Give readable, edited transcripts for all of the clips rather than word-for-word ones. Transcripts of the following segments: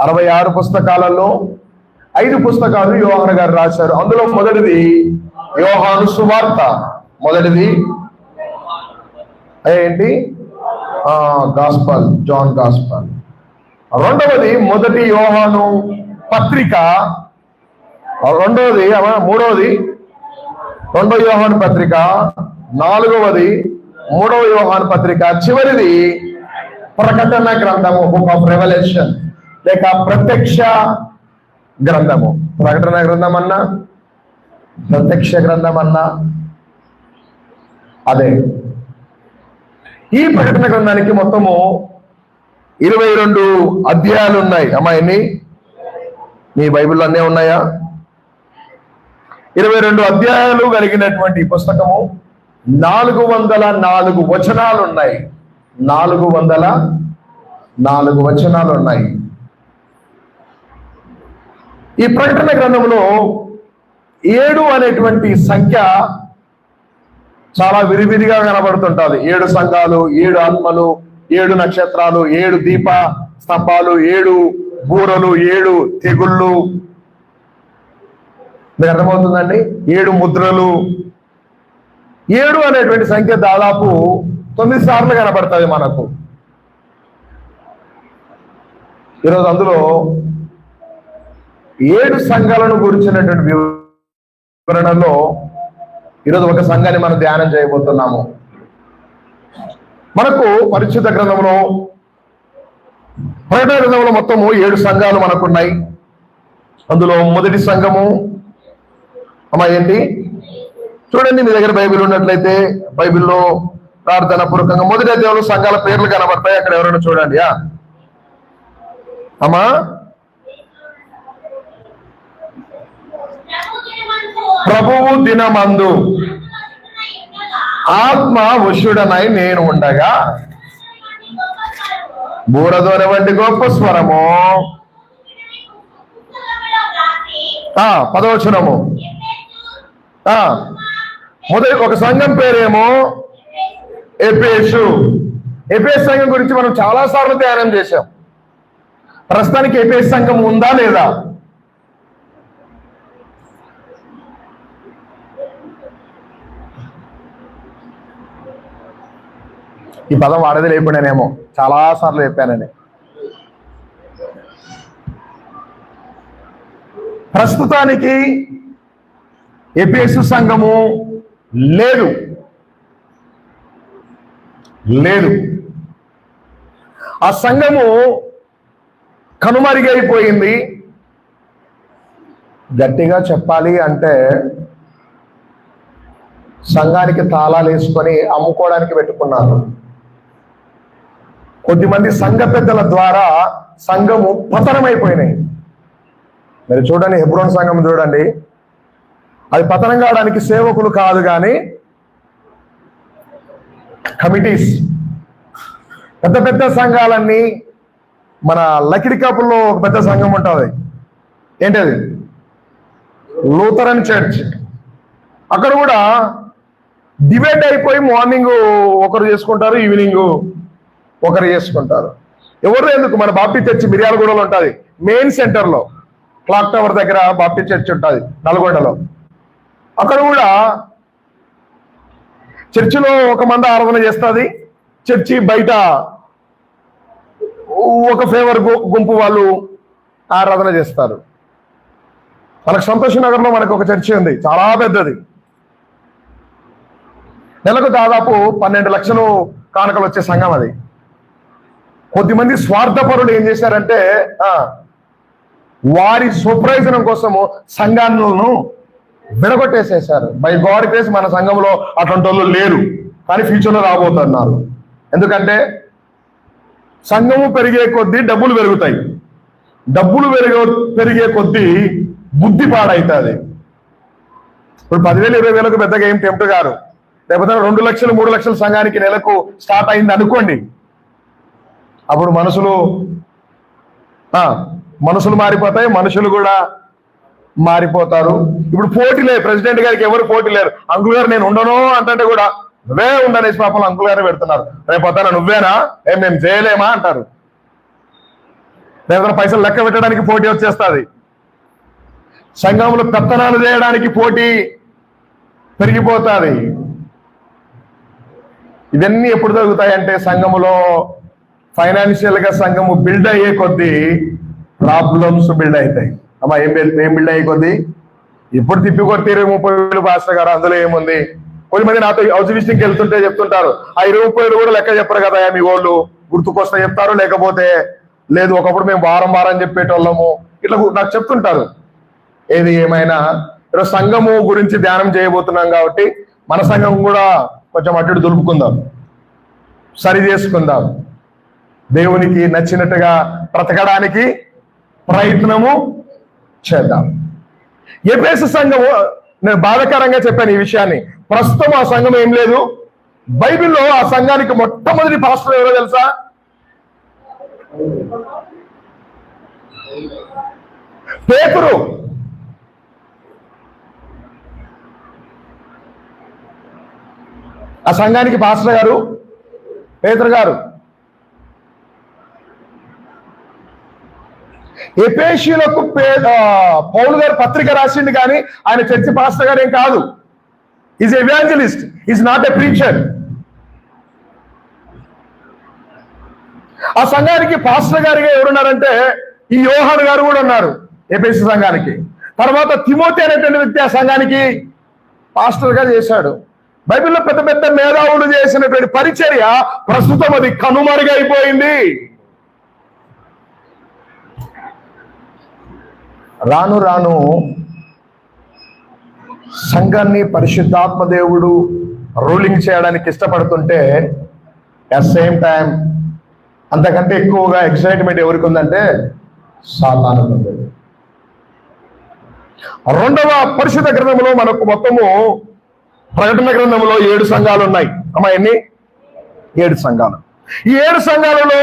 66 పుస్తకాలలో 5 పుస్తకాలు యోహాను గారు రాశారు. అందులో మొదటిది యోహాను సువార్త. మొదటిది ఏంటి? Gospel, John gospel. రెండవది మొదటి యోహాను పత్రిక. మూడవది 2వ యోహాను పత్రిక. 4వది 3వ యోహాను పత్రిక. చివరిది ప్రకటన గ్రంథము, బుక్ ఆఫ్ రెవల్యూషన్ లేక ప్రత్యక్ష గ్రంథము. ప్రకటన గ్రంథం అన్నా ప్రత్యక్ష గ్రంథం అన్నా అదే. ఈ ప్రకటన గ్రంథానికి మొత్తము 22 అధ్యాయాలు ఉన్నాయి. అమ్మా, ఎన్ని? మీ బైబిల్లో అన్నీ ఉన్నాయా? 22 అధ్యాయాలు కలిగినటువంటి పుస్తకము. 404 వచనాలు ఉన్నాయి. 404 వచనాలు ఉన్నాయి. ఈ ప్రకటన గ్రంథంలో 7 అనేటువంటి సంఖ్య చాలా విరివిరిగా కనబడుతుంటుంది. 7 సంఘాలు, 7 ఆత్మలు, 7 నక్షత్రాలు, 7 దీప స్తంభాలు, 7 బూరలు, 7 తెగుళ్ళు. మీకు అర్థమవుతుందండి? 7 ముద్రలు. 7 అనేటువంటి సంఖ్య దాదాపు 9 సార్లు కనబడుతుంది మనకు. ఈరోజు అందులో 7 సంఘాలను గురించినటువంటి వివరణలో ఈరోజు ఒక సంఘాన్ని మనం ధ్యానం చేయబోతున్నాము. మనకు పరిశుద్ధ గ్రంథంలో, ప్రకటన గ్రంథంలో మొత్తము 7 సంఘాలు మనకున్నాయి. అందులో మొదటి సంఘము అమ్మా ఏంటి? చూడండి, మీ దగ్గర బైబిల్ ఉన్నట్లయితే బైబిల్లో ప్రార్థన పూర్వకంగా మొదటి అధ్యాయంలో సంఘాల పేర్లు కనబడతాయి. అక్కడ ఎవరైనా చూడండి. అమ్మా, ప్రభువు దినమందు ఆత్మ వశుడనై నేను ఉండగా బూరదోర వంటి గొప్ప స్వరము. 10వ వచనము. మొదటి ఒక సంఘం పేరేమో ఎఫెసు. ఎఫెసు సంఘం గురించి మనం చాలా సార్లు ధ్యానం చేశాం. ప్రస్తుతానికి ఎఫెసు సంఘం ఉందా లేదా? ఈ పదం వాడేది లేకపోయినానేమో, చాలా సార్లు చెప్పానని. ప్రస్తుతానికి ఎఫెసు సంఘము లేదు. ఆ సంఘము కనుమరుగైపోయింది. గట్టిగా చెప్పాలి అంటే సంఘానికి తాళాలు వేసుకొని అమ్ముకోవడానికి పెట్టుకున్నారు. కొద్దిమంది సంఘ పెద్దల ద్వారా సంఘము పతనమైపోయినాయి. మీరు చూడండి, హెబ్రోన్ సంఘం చూడండి, అది పతనం కావడానికి సేవకులు కాదు కానీ కమిటీస్. పెద్ద పెద్ద సంఘాలన్నీ, మన లకిడికాపుల్లో ఒక పెద్ద సంఘం ఉంటుంది. ఏంటది? Lutheran church. అక్కడ కూడా డిబేట్ అయిపోయి మార్నింగ్ ఒకరు చేసుకుంటారు, ఈవినింగ్ ఒకరు చేసుకుంటారు. ఎవరు ఎందుకు? మన బాప్టిస్ట్ చర్చ్ మిర్యాలగూడలో ఉంటుంది, మెయిన్ సెంటర్లో, క్లాక్ టవర్ దగ్గర బాప్టిస్ట్ చర్చ్ ఉంటుంది నల్గొండలో. అక్కడ కూడా చర్చిలో ఒక మంది ఆరాధన చేస్తుంది, చర్చి బయట ఒక ఫేవర్ గుంపు వాళ్ళు ఆరాధన చేస్తారు. మనకు సంతోష్ నగర్లో మనకు ఒక చర్చి ఉంది, చాలా పెద్దది. నెలకు దాదాపు 12 లక్షలు కానుకలు వచ్చే సంఘం అది. కొద్దిమంది స్వార్థపరులు ఏం చేశారంటే వారి స్వప్రయోజనం కోసము సంఘాలను విడగొట్టేసేసారు. బై గాడ్ గ్రేస్ మన సంఘంలో అటువంటి వాళ్ళు లేరు, కానీ ఫ్యూచర్లో రాబోతున్నారు. ఎందుకంటే సంఘము పెరిగే కొద్దీ డబ్బులు పెరుగుతాయి, డబ్బులు పెరిగే కొద్దీ బుద్ధి పాడవుతుంది. ఇప్పుడు 10,000 20,000కు పెద్దగా ఏం టెంప్ట్ గారు, లేకపోతే 2 లక్షలు 3 లక్షల సంఘానికి నెలకు స్టార్ట్ అయింది అనుకోండి. అప్పుడు మనుషులు మారిపోతాయి, మనుషులు కూడా మారిపోతారు. ఇప్పుడు పోటీ లేదు, ప్రెసిడెంట్ గారికి ఎవరు పోటీ లేరు. అంకుల్ గారు నేను ఉండను అంటే కూడా నువ్వే ఉండనేసి పాపం అంకుల్ గారు పెడుతున్నారు. రేపొద్దున నువ్వేనా, మేము చేయలేమా అంటారు. లేదా పైసలు లెక్క పెట్టడానికి పోటీ వచ్చేస్తుంది. సంఘంలో పెత్తనాలు చేయడానికి పోటీ పెరిగిపోతుంది. ఇవన్నీ ఎప్పుడు జరుగుతాయంటే సంఘములో ఫైనాన్షియల్గా సంఘము బిల్డ్ అయ్యే కొద్దీ ప్రాబ్లమ్స్ బిల్డ్ అవుతాయి. అమ్మా ఏం బిల్డ్ అయ్యే కొద్దీ ఇప్పుడు తిప్పికొట్టి 20-30 పాస్టర్ గారు, అందులో ఏముంది? కొద్దిమంది నాతో హౌస్ విజిటింగ్కి వెళ్తుంటే చెప్తుంటారు, ఆ 20 కూడా లెక్క చెప్పరు కదా మీ వాళ్ళు, గుర్తుకొస్తా చెప్తారు, లేకపోతే లేదు ఒకప్పుడు మేము వారం చెప్పేటోళ్ళము, ఇట్లా నాకు చెప్తుంటారు. ఏది ఏమైనా ఈరోజు సంఘము గురించి ధ్యానం చేయబోతున్నాం కాబట్టి మన సంఘం కూడా కొంచెం అటు దులుపుకుందాం, సరి చేసుకుందాం, దేవునికి నచ్చినట్టుగా బ్రతకడానికి ప్రయత్నము చేద్దాం. ఎఫెసు సంఘము, నేను బాధాకరంగా చెప్పాను ఈ విషయాన్ని. ప్రస్తుతం ఆ సంఘం ఏం లేదు. బైబిల్లో ఆ సంఘానికి మొట్టమొదటి పాస్టర్ ఎవరో తెలుసా? పేతురు. ఆ సంఘానికి పాస్టర్ గారు పేతురు గారు. ఎఫెసీయులకు పౌలు గారు పత్రిక రాసిండు, కానీ ఆయన చర్చి పాస్టర్ గారు ఏం కాదు. Is evangelist, is not a preacher. ఆ సంఘానికి పాస్టర్ గారిగా ఎవరున్నారంటే ఈ యోహాను గారు కూడా ఉన్నారు ఎఫెసీ సంఘానికి. తర్వాత తిమోతి అనేటువంటి వ్యక్తి ఆ సంఘానికి పాస్టర్ గా చేశాడు. బైబిల్లో పెద్ద పెద్ద మేధావులు చేసినటువంటి పరిచర్య ప్రస్తుతం అది కనుమరుగైపోయింది. రాను రాను సంఘాన్ని పరిశుద్ధాత్మ దేవుడు రూలింగ్ చేయడానికి ఇష్టపడుతుంటే అట్ సేమ్ టైం అంతకంటే ఎక్కువగా ఎక్సైట్మెంట్ ఎవరికి ఉందంటే సాతానుకు ఉంది. రెండవ పరిశుద్ధ గ్రంథంలో మనకు మొత్తము ప్రకటన గ్రంథంలో 7 సంఘాలు ఉన్నాయి. అమ్మా ఎన్ని? 7 సంఘాలు. ఈ 7 సంఘాలలో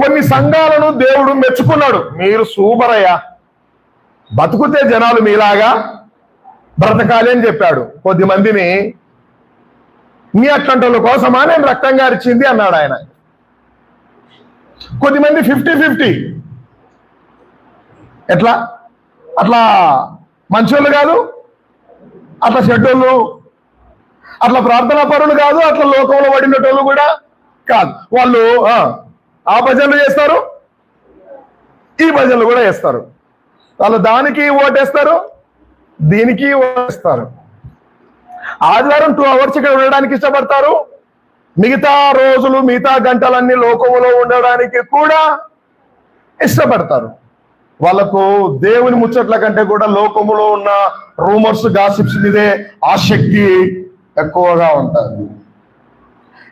కొన్ని సంఘాలను దేవుడు మెచ్చుకున్నాడు. మీరు సూపర్ అయ్యా, బతుకుతే జనాలు మీలాగా బ్రతకాలి అని చెప్పాడు. కొద్దిమందిని మీ అట్లాంటి కోసమా నేను రక్తం గారిచింది అన్నాడు ఆయన. కొద్దిమంది 50-50. ఎట్లా? అట్లా మంచోళ్ళు కాదు, అట్లా చెడ్డోళ్ళు, అట్లా ప్రార్థనా పరులు కాదు, అట్లా లోకంలో పడినటోళ్ళు కూడా కాదు. వాళ్ళు ఆ భజనలు చేస్తారు, ఈ భజనలు కూడా చేస్తారు. వాళ్ళు దానికి ఓటేస్తారు, దీనికి ఓటేస్తారు. ఆదివారం 2 hours ఇక్కడ ఉండడానికి ఇష్టపడతారు, మిగతా రోజులు మిగతా గంటలన్నీ లోకములో ఉండడానికి కూడా ఇష్టపడతారు. వాళ్ళకు దేవుని ముచ్చట్ల కంటే కూడా లోకములో ఉన్న రూమర్స్, గాసిప్స్ మీదే ఆసక్తి ఎక్కువగా ఉంటుంది.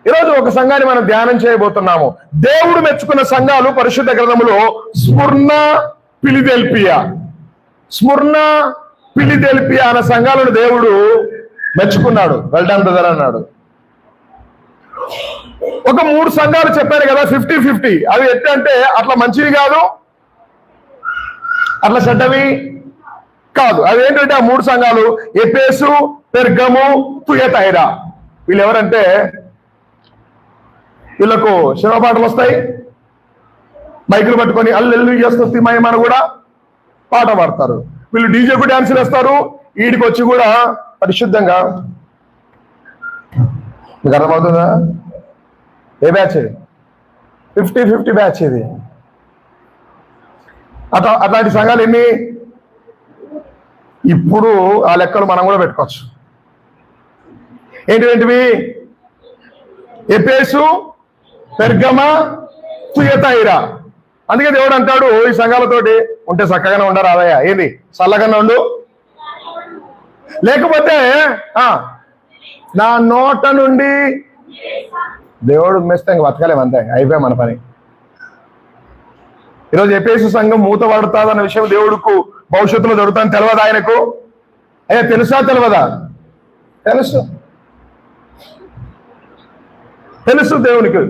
ఈరోజు ఒక సంఘాన్ని మనం ధ్యానం చేయబోతున్నాము. దేవుడు మెచ్చుకున్న సంఘాలు పరిశుద్ధ గ్రంథములో స్ముర్ణ, ఫిలదెల్ఫియా అనే సంఘాలను దేవుడు మెచ్చుకున్నాడు. వెల్డన్ బ్రదర్ అన్నాడు. ఒక 3 సంఘాలు చెప్పారు కదా 50-50. అవి ఎట్టంటే అట్లా మంచివి కాదు, అట్లా చెడ్డవి కాదు. అవి ఏంటంటే ఆ 3 సంఘాలు ఎఫెసు, పెర్గము, తుయతైరా. వీళ్ళు ఎవరంటే వీళ్ళకు శివపాటలు వస్తాయి, మైకులు పట్టుకొని అల్లెల్లు చేస్తుంది మహిమను కూడా పాట పాడతారు. వీళ్ళు డీజేకు డ్యాన్సులు వేస్తారు, వీడికి వచ్చి కూడా పరిశుద్ధంగా. మీకు అర్థమవుతుందా? ఏ బ్యాచ్ ఇది? 50-50 బ్యాచ్ ఇది. అట్లాంటి సంఘాలు ఎన్ని? ఇప్పుడు ఆ లెక్కలు మనం కూడా పెట్టుకోవచ్చు. ఏంటివి? ఎఫెసు, పెర్గమ, తుయతైరా. అందుకే దేవుడు అంటాడు ఈ సంఘాలతోటి ఉంటే చక్కగానే ఉండరు ఆదయ్య, ఏంది చల్లగానే ఉండు, లేకపోతే నా నోట నుండి దేవుడు మెస్తే ఇంక బతకలేము, అంతే, అయిపోయాం మన పని. ఈరోజు ఎఫెసు సంఘం మూత పడుతుంది అన్న విషయం దేవుడుకు భవిష్యత్తులో జరుగుతుందని తెలియదు ఆయనకు. అయ్యా తెలుసా తెలియదా? తెలుసు దేవునికి.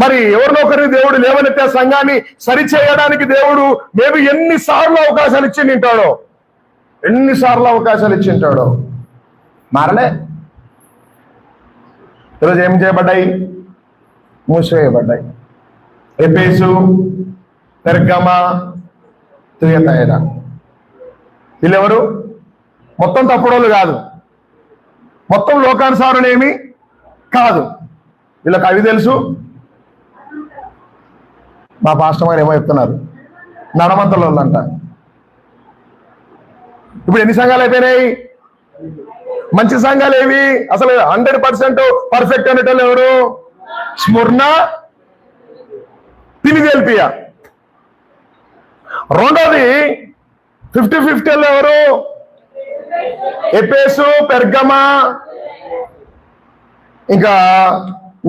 మరి ఎవరినో ఒకరిని దేవుడు లేవనెత్తే సంఘాన్ని సరిచేయడానికి దేవుడు మేబీ ఎన్నిసార్లు అవకాశాలు ఇచ్చింటాడో మారలే. ఈరోజు ఏం చేయబడ్డాయి? మూసివేయబడ్డాయి. ఎఫెసు, పెర్గమ, తుయతైర. వీళ్ళెవరు? మొత్తం తప్పుడోళ్ళు కాదు, మొత్తం లోకానుసారులేమి కాదు. వీళ్ళకి అవి తెలుసు. మా పాస్టర్ గారు ఏమో చెప్తున్నారు, నడమంతలో అంట. ఇప్పుడు ఎన్ని సంఘాలు అయిపోయినాయి? మంచి సంఘాలు ఏవి? అసలు 100% పర్ఫెక్ట్ అనేటోళ్ళు ఎవరు? స్ముర్ణ, ఫిలదెల్ఫియా. రెండోది 50-50 ఎవరు? ఎఫెసు, పెర్గమ, ఇంకా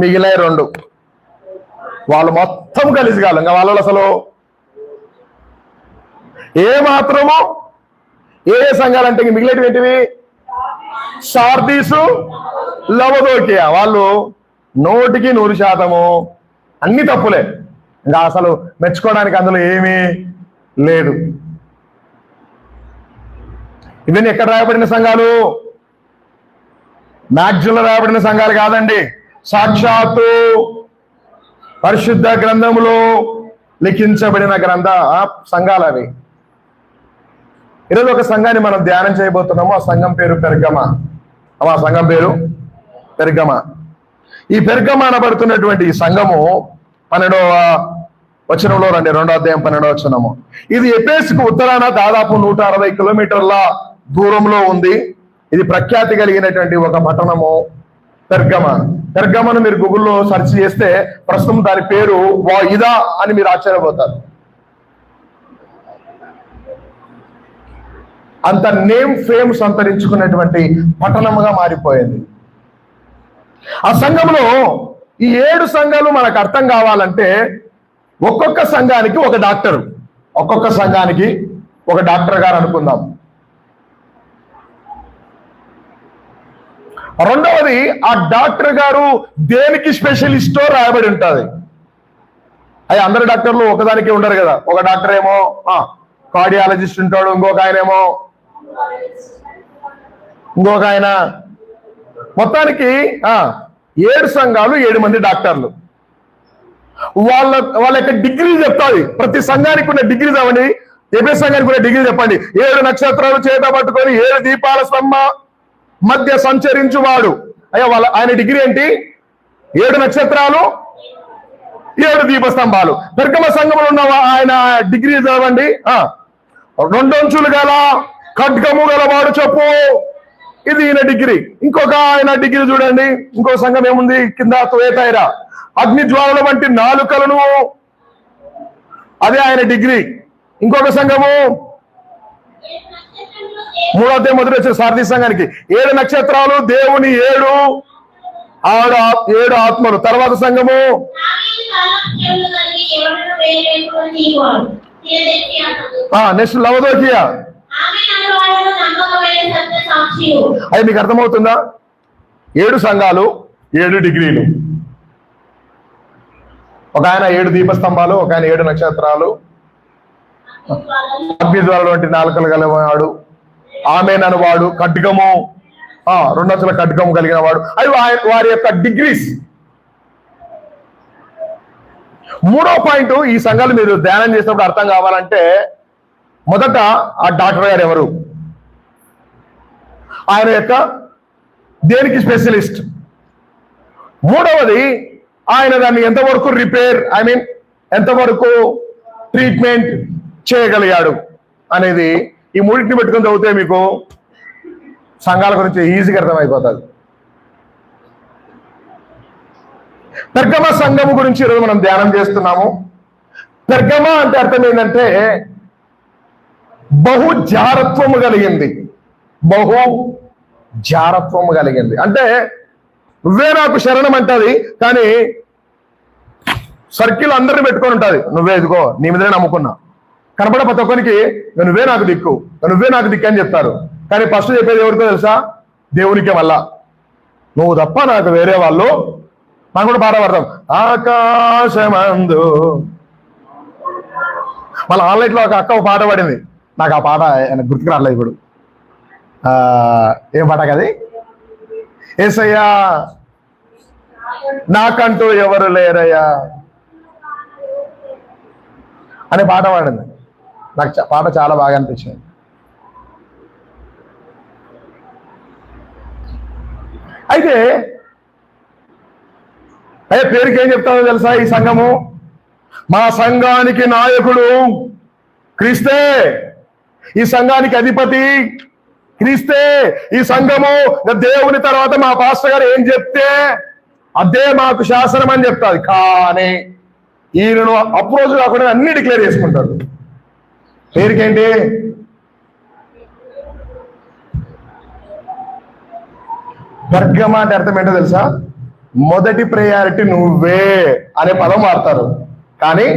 మిగిలిన 2. వాళ్ళు మొత్తం కలిసి కాదు. ఇంకా వాళ్ళు అసలు ఏ మాత్రము ఏ సంఘాలంటే మిగిలినవి ఏంటివి? సార్దీసు, లవదోకియా. వాళ్ళు 100% అన్ని తప్పులే. ఇంకా అసలు మెచ్చుకోవడానికి అందులో ఏమీ లేదు. ఇవన్నీ ఎక్కడ రాయబడిన సంఘాలు? మ్యాగ్జిన్లో రాయబడిన సంఘాలు కాదండి, సాక్షాత్తు పరిశుద్ధ గ్రంథములో లిఖించబడిన సంఘాలు అవి. ఈరోజు ఒక సంఘాన్ని మనం ధ్యానం చేయబోతున్నాము. ఆ సంఘం పేరు పెర్గమ. ఆ సంఘం పేరు పెర్గమ. ఈ పెర్గమ అనబడుతున్నటువంటి ఈ సంఘము 12వ వచనంలో రండి, 2వ అధ్యాయం 12వ వచనము. ఇది ఎఫెసుకు ఉత్తరాన దాదాపు 160 కిలోమీటర్ల దూరంలో ఉంది. ఇది ప్రఖ్యాతి కలిగినటువంటి ఒక పట్టణము పెర్గమ. పెర్గమను మీరు గూగుల్లో సెర్చ్ చేస్తే ప్రస్తుతం దాని పేరు వాయిదా అని మీరు ఆశ్చర్యపోతారు. అంత నేమ్ ఫేమ్ సంతరించుకున్నటువంటి పట్టణముగా మారిపోయింది. ఆ సంఘంలో ఈ 7 సంఘాలు మనకు అర్థం కావాలంటే ఒక్కొక్క సంఘానికి ఒక డాక్టర్, ఒక్కొక్క సంఘానికి ఒక డాక్టర్ గారు అనుకుందాం. రెండవది, ఆ డాక్టర్ గారు దేనికి స్పెషలిస్టో రాయబడి ఉంటుంది. అవి అందరు డాక్టర్లు ఒకదానికి ఉండరు కదా. ఒక డాక్టర్ ఏమో కార్డియాలజిస్ట్ ఉంటాడు, ఇంకొక ఆయన మొత్తానికి 7 సంఘాలు 7 మంది డాక్టర్లు. వాళ్ళ యొక్క డిగ్రీ చెప్తాది. ప్రతి సంఘానికి ఉన్న డిగ్రీ చదవండి. ఏ సంఘానికి ఉన్న డిగ్రీ చెప్పండి. 7 నక్షత్రాలు చేత పట్టుకొని 7 దీపాల స్తంభ మధ్య సంచరించువాడు. ఆయన డిగ్రీ ఏంటి? 7 నక్షత్రాలు 7 దీపస్తంభాలు. పెర్గమ సంఘంలో ఉన్న ఆయన డిగ్రీ చదవండి. 2 అంచులు గల ఖడ్గము గలవాడు చెప్పు, ఇది ఈయన డిగ్రీ. ఇంకొక ఆయన డిగ్రీ చూడండి. ఇంకో సంఘం ఏముంది కింద? తుయతైర, అగ్ని జ్వాలల వంటి నాలుకలను, అదే ఆయన డిగ్రీ. ఇంకొక సంఘము 3వ అధ్యాయం మొదటి వచ్చిన సారథి సంఘానికి 7 నక్షత్రాలు, దేవుని 7 ఆత్మలు. తర్వాత సంఘము నెక్స్ట్ లవదోకియా. అది మీకు అర్థమవుతుందా? 7 సంఘాలు 7 డిగ్రీలు. ఒక ఆయన 7 దీపస్తంభాలు, ఒక ఆయన 7 నక్షత్రాలు, అగ్నిజ్వాలల వంటి నాలుకలు గలవాడు, ఆమెన్ వాడు, ఖడ్గము 2 అంచుల ఖడ్గము కలిగిన వాడు. అవి వారి యొక్క డిగ్రీస్. 3వ పాయింట్, ఈ సంఘాలు మీరు ధ్యానం చేసినప్పుడు అర్థం కావాలంటే మొదట ఆ డాక్టర్ గారు ఎవరు, ఆయన యొక్క దేనికి స్పెషలిస్ట్. 3వది, ఆయన దాన్ని ఎంతవరకు రిపేర్, ఎంతవరకు ట్రీట్మెంట్ చేయగలిగాడు అనేది. ఈ 3టిని పెట్టుకొని చదివితే మీకు సంఘాల గురించి ఈజీగా అర్థమైపోతుంది. పెర్గమ సంఘము గురించి ఈరోజు మనం ధ్యానం చేస్తున్నాము. పెర్గమ అంటే అర్థం ఏంటంటే బహు జారత్వము కలిగింది. బహు జారత్వము కలిగింది అంటే నువ్వే నాకు శరణం అంటది, కానీ సర్కిల్ అందరిని పెట్టుకొని ఉంటుంది. నువ్వే ఇదిగో నీ మీదనే నమ్ముకున్నా. కనపడ ప్రతి ఒక్కరికి నువ్వే నాకు దిక్కు, నువ్వే నాకు దిక్కు అని చెప్తారు. కానీ ఫస్ట్ చెప్పేది ఎవరితో తెలుసా? దేవునికే. మళ్ళా నువ్వు తప్ప నాకు వేరే వాళ్ళు. నాకు కూడా పాట పడతాం, ఆకాశమందు. మళ్ళీ ఆన్లైన్లో ఒక అక్క పాట పడింది, నాకు ఆ పాట గుర్తుకు రాలేదు ఇప్పుడు. ఏం పాట కది? యేసయ్యా నాకంటూ ఎవరు లేరయ్యా అనే పాట పాడింది. నాకు పాట చాలా బాగా అనిపించింది. అయితే పేరుకి ఏం చెప్తానో తెలుసా? ఈ సంఘము, మా సంఘానికి నాయకుడు క్రీస్తే, ఈ సంఘానికి అధిపతి క్రీస్తే, ఈ సంఘము దేవుని తర్వాత మా పాస్టర్ గారు ఏం చెప్తే అదే మాకు శాసనం అని చెప్తాది. కానీ ఈయనను అప్రోచ్ కాకుండా అన్ని డిక్లేర్ చేసుకుంటారు. పేరుకేంటి? పెర్గమ అంటే అర్థం ఏంటో తెలుసా? మొదటి ప్రయారిటీ నువ్వే అనే పదం వాడతారు. కానీ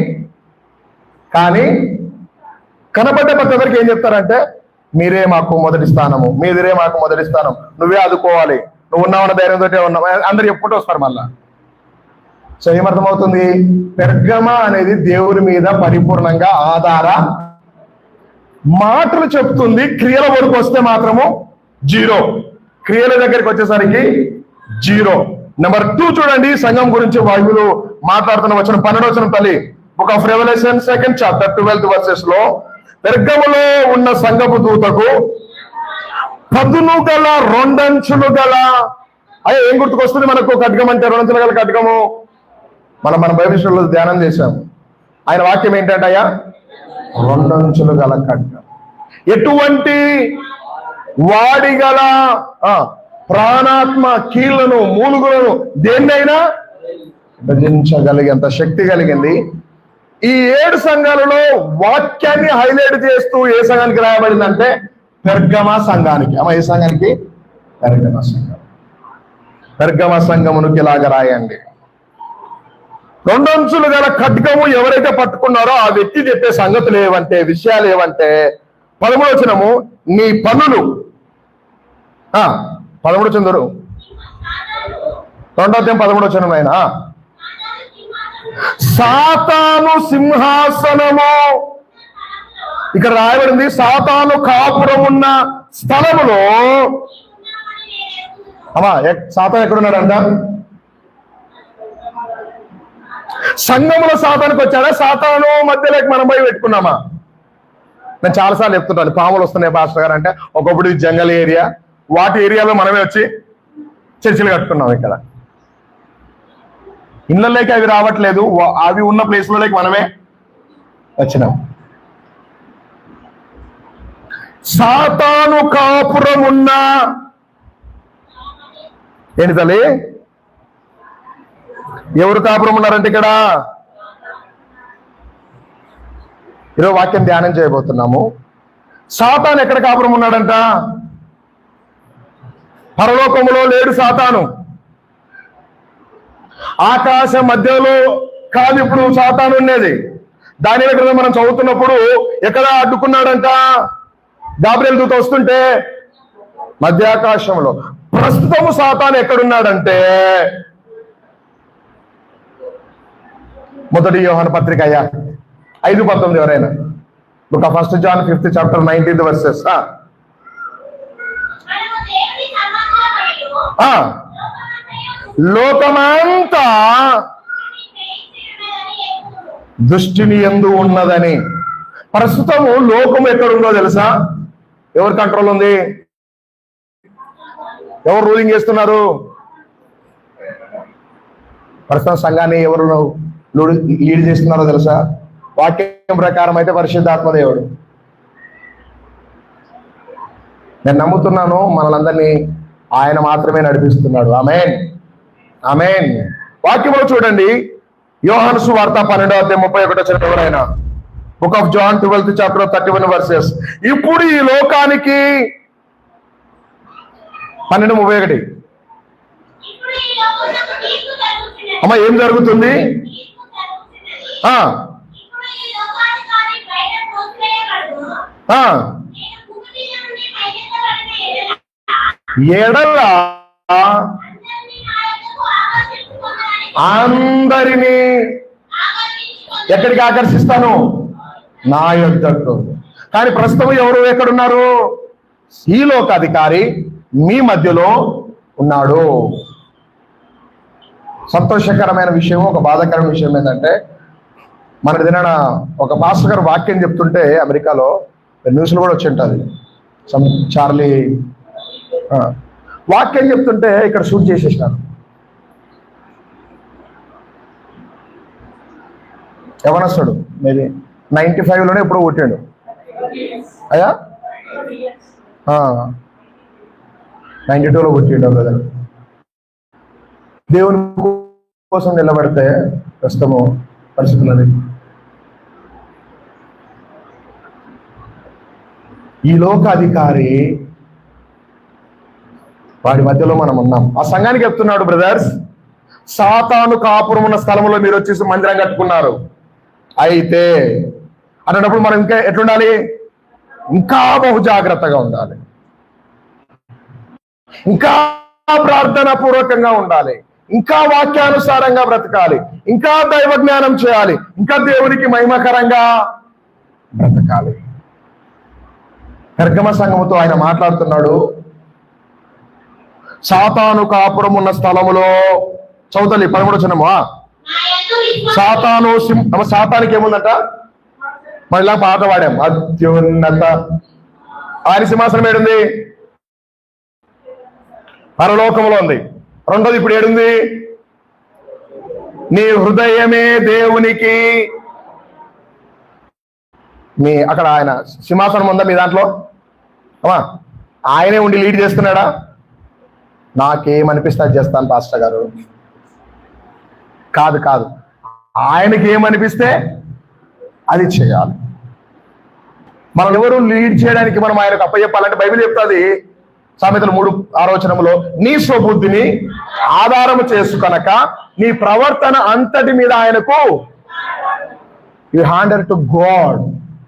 కనబడ్డ ప్రతి ఒక్కరికి ఏం చెప్తారంటే మీరే మాకు మొదటి స్థానము, మీరే మాకు మొదటి స్థానం, నువ్వే ఆదుకోవాలి, నువ్వు ఉన్నావన్న ధైర్యంతో ఉన్నావు అందరు చెప్పుకుంటూ వస్తారు మళ్ళా. సో ఏమర్థమవుతుంది? పెర్గమ అనేది దేవుని మీద పరిపూర్ణంగా ఆధార మాటలు చెప్తుంది. క్రియల వరకు వస్తే మాత్రము 0, క్రియల దగ్గరికి వచ్చేసరికి 0. నెంబర్ 2 చూడండి, సంఘం గురించి బైబిల్ మాట్లాడుతున్న వచనం 12వ వచనం తల్లి, book of revolution 2nd chapter 12th verses లో పెర్గములో ఉన్న సంఘపు దూతకు పదును గల 2 అంచులు గల, అయ్యా ఏం గుర్తుకొస్తుంది మనకు? ఖడ్గం అంటే 2 అంచులు గల ఖడ్గము. మన బైబిల్ లో ధ్యానం చేశాము. ఆయన వాక్యం ఏంటంటే అయ్యా 2 అంచులు గల ఖడ్గం. ఎటువంటి వాడిగల ప్రాణాత్మ కీళ్లను మూలుగులను దేన్నైనా విభజించగలిగేంత శక్తి కలిగింది. ఈ 7 సంఘాలలో వాక్యాన్ని హైలైట్ చేస్తూ ఏ సంఘానికి రాయబడిందంటే పెర్గమ సంఘానికి. ఏ సంఘానికి? పెర్గమ సంఘం. పెర్గమ సంఘమునికి ఇలాగ రాయండి, 2 అంచులు గల ఖడ్గము ఎవరైతే పట్టుకున్నారో ఆ వ్యక్తి చెప్పే సంగతులు ఏవంటే, విషయాలు ఏవంటే 13వ వచనము, నీ పనులు 13వ వచనం 2వ అధ్యాయం 13వ వచనం ఆయన సాతాను సింహాసనము, ఇక్కడ రాయబడింది సాతాను కాపురం ఉన్న స్థలములో. సాతాను ఎక్కడున్నాడంట? సంఘములో సాతానికి వచ్చాడా? సాతాను మధ్యలోకి మనం పోయి పెట్టుకున్నామా? నేను చాలాసార్లు చెప్తుంటాను, పాములు వస్తున్నాయి పాస్టర్ గారు అంటే, ఒకప్పుడు ఇది జంగల్ ఏరియా, వాటి ఏరియాలో మనమే వచ్చి చర్చిలు కట్టుకున్నాం. ఇక్కడ ఇళ్ళలోకి అవి రావట్లేదు, అవి ఉన్న ప్లేస్లోకి మనమే వచ్చినాం. సాతాను కాపురం ఉన్న ఏంటి తల్లి? ఎవరు కాపురం ఉన్నారంటే ఇక్కడ ఈరోజు వాక్యం ధ్యానం చేయబోతున్నాము. సాతాను ఎక్కడ కాపురం ఉన్నాడంట? పరలోకములో లేడు సాతాను, ఆకాశం మధ్యలో కాదు ఇప్పుడు సాతాను ఉండేది. దాని దగ్గర మనం చదువుతున్నప్పుడు ఎక్కడ అడ్డుకున్నాడంట? గాబ్రియల్ దూత వస్తుంటే మధ్యాకాశంలో. ప్రస్తుతము సాతాను ఎక్కడున్నాడంటే 1 యోహాను పత్రిక 5:19 ఎవరైనా, book of 1 John 5th chapter 19th verses. లోకమంతా దృష్టిని యందు ఉన్నదని. ప్రస్తుతము లోకం ఎక్కడుందో తెలుసా? ఎవరు కంట్రోల్ ఉంది? ఎవరు రూలింగ్ చేస్తున్నారు? ప్రస్తుతం సంఘాన్ని ఎవరు లీడ్ చేస్తున్నారో తెలుసా? వాక్యం ప్రకారం అయితే పరిశుద్ధాత్మ దేవుడు. నేను నమ్ముతున్నాను మనలందరినీ ఆయన మాత్రమే నడిపిస్తున్నాడు. ఆమేన్, ఆమేన్. వాక్యంలో చూడండి, యోహాను సువార్త 12వ అధ్యాయం 31వ వచనం ఎవరైనా, book of John 12th chapter 31 verses. ఇప్పుడు ఈ లోకానికి 12:31 అమ్మ ఏం జరుగుతుంది? ఎడల అందరినీ ఎక్కడికి ఆకర్షిస్తాను? నా యొద్దకు. కానీ ప్రస్తుతం ఎవరు ఎక్కడున్నారు? ఈ లోకాధికారి మీ మధ్యలో ఉన్నాడు. సంతోషకరమైన విషయం, ఒక బాధాకరమైన విషయం ఏంటంటే, మన దినాన ఒక మాస్టర్ గారు వాక్యం చెప్తుంటే అమెరికాలో న్యూస్లో కూడా వచ్చి ఉంటుంది, చార్లీ వాక్యం చెప్తుంటే ఇక్కడ షూట్ చేసేసినారు. యవనస్తుడు, మేబీ 95లోనే ఎప్పుడో పుట్టాడు అయ్యా, 92లో పుట్టిండు బ్రదర్. దేవుని కోసం నిలబడితే ప్రస్తుతము పరిస్థితున్నది. ఈ లోక అధికారి వాడి మధ్యలో మనం ఉన్నాం. ఆ సంఘానికి చెప్తున్నాడు, బ్రదర్స్, సాతాను కాపురం ఉన్న స్థలంలో మీరు వచ్చేసి మందిరం కట్టుకున్నారు. అయితే అన్నప్పుడు మనం ఇంకా ఎట్లుండాలి? ఇంకా బహు జాగ్రత్తగా ఉండాలి, ఇంకా ప్రార్థనా పూర్వకంగా ఉండాలి, ఇంకా వాక్యానుసారంగా బ్రతకాలి, ఇంకా దైవ జ్ఞానం చేయాలి, ఇంకా దేవునికి మహిమకరంగా బ్రతకాలి. పెర్గమ సంఘముతో ఆయన మాట్లాడుతున్నాడు. సాతాను కాపురం ఉన్న స్థలములో, చౌతలి 13వ వచనము, సాతానికి ఏముందంట? మళ్ళీ పాట పాడాం, అత్యున్నత ఆయన సింహాసనం ఏడుంది? పరలోకములో ఉంది. రెండోది ఇప్పుడు ఏడుంది? నీ హృదయమే దేవునికి. మీ అక్కడ ఆయన సింహాసనం ఉందా మీ దాంట్లో? ఆయనే ఉండి లీడ్ చేస్తున్నాడా? నాకేమనిపిస్తే అది చేస్తాను పాస్టర్ గారు. కాదు కాదు, ఆయనకి ఏమనిపిస్తే అది చేయాలి. మనం ఎవరు లీడ్ చేయడానికి మనం ఆయనకు అప్పచెప్పాలంటే బైబిల్ చెప్తుంది, సామెతలు 3:6 వచనంలో, నీ స్వబుద్ధిని ఆధారము చేసుకొనక నీ ప్రవర్తన అంతటి మీద ఆయనకు, you hand to God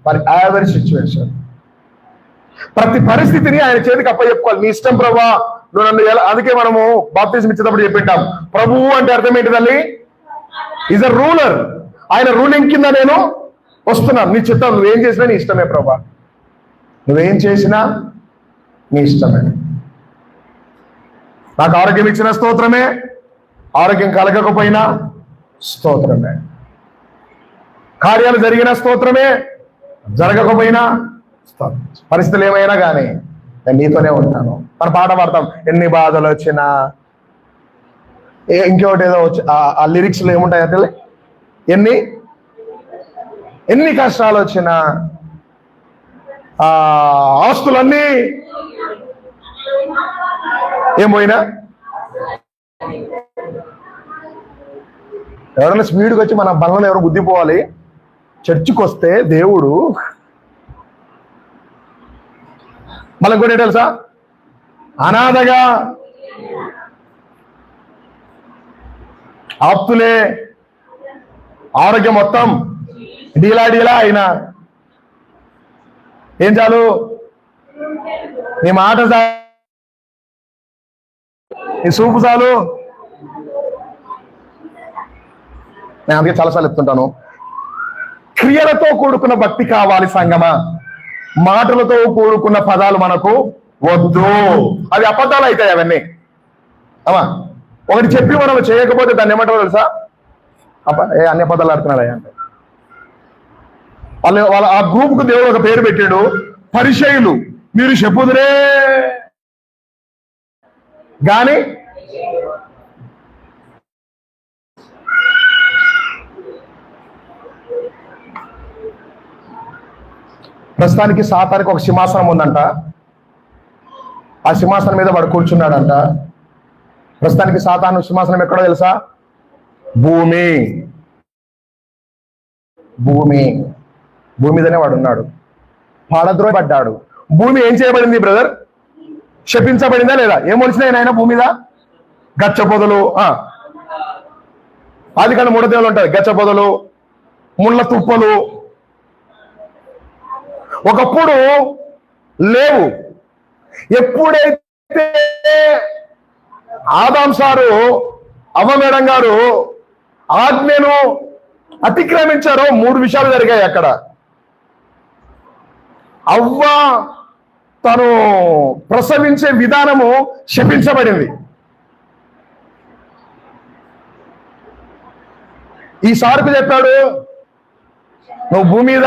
for every situation. ప్రతి పరిస్థితిని ఆయన చేతికి అప్పచెప్పుకోవాలి. నీ ఇష్టం ప్రభా, నువ్వు నన్ను ఎలా. అందుకే మనము బాప్తిజం ఇచ్చేటప్పుడు చెప్పింటాం, ప్రభువు అంటే అర్థం ఏంటి తల్లి? Is a ruler. ఆయన రూలింగ్ కింద నేను వస్తున్నాను. నీ చిత్తం, నువ్వేం చేసినా నీ ఇష్టమే ప్రభా, నువ్వేం చేసినా నీ ఇష్టమే. నాకు ఆరోగ్యం ఇచ్చిన స్తోత్రమే, ఆరోగ్యం కలగకపోయినా స్తోత్రమే, కార్యాలు జరిగిన స్తోత్రమే, జరగకపోయినా పరిస్థితులు ఏమైనా కానీ నేను నీతోనే ఉంటాను. మన పాట పాడతాం, ఎన్ని బాధలు వచ్చినా. ఇంకోటి ఏదో వచ్చి ఆ లిరిక్స్లో ఏముంటాయో తెలియదు, ఎన్ని కష్టాలు వచ్చినా, ఆస్తులన్నీ ఏం పోయినా. ఎవరైనా స్పీడ్కి వచ్చి మన బండ్లను ఎవరు గుద్దిపోవాలి, చర్చికి వస్తే దేవుడు మళ్ళీ కూడా తెలుసా, అనాథగా ఆప్తులే, ఆరోగ్యం మొత్తం డీలా అయినా ఏం చాలు, నీ మాట చాలు, నీ చూపు చాలు. నేను అందుకే చాలాసార్లు చెప్తుంటాను, క్రియలతో కూడుకున్న భక్తి కావాలి సంగమా, మాటలతో కూడుకున్న పదాలు మనకు వద్దు. అవి అబద్ధాలు అవుతాయి అవన్నీ. అమ్మా, ఒకటి చెప్పి మనం చేయకపోతే దాన్ని ఏమంటారో తెలుసా? అన్ని అబద్ధాలు ఆడుతున్నాడు అంటే. వాళ్ళ ఆ గ్రూప్కు దేవుడు ఒక పేరు పెట్టాడు, పరిచయులు. మీరు చెప్పుదురే గాని ప్రస్తుతానికి సాతానికి ఒక సింహాసనం ఉందంట. ఆ సింహాసనం మీద వాడు కూర్చున్నాడంట. ప్రస్తుతానికి సాతాను సింహాసనం ఎక్కడో తెలుసా? భూమి మీదనే వాడు ఉన్నాడు. పడ్డాడు. భూమి ఏం చేయబడింది బ్రదర్? శపించబడిందా లేదా? ఏం వచ్చినాయి నాయన భూమి మీద? గచ్చ పొదలు. ఆదికాండం 3వ అధ్యాయంలో ఉంటాయి గచ్చ పొదలు, ముళ్ళ తుప్పలు. ఒకప్పుడు లేవు. ఎప్పుడైతే ఆదాం సారు, అవ్వ మేడం గారు ఆజ్ఞను అతిక్రమించారో 3 విషయాలు జరిగాయి అక్కడ. అవ్వ తను ప్రసవించే విధానము శపించబడింది. ఈ సార్కు చెప్పాడు, నువ్వు భూమి మీద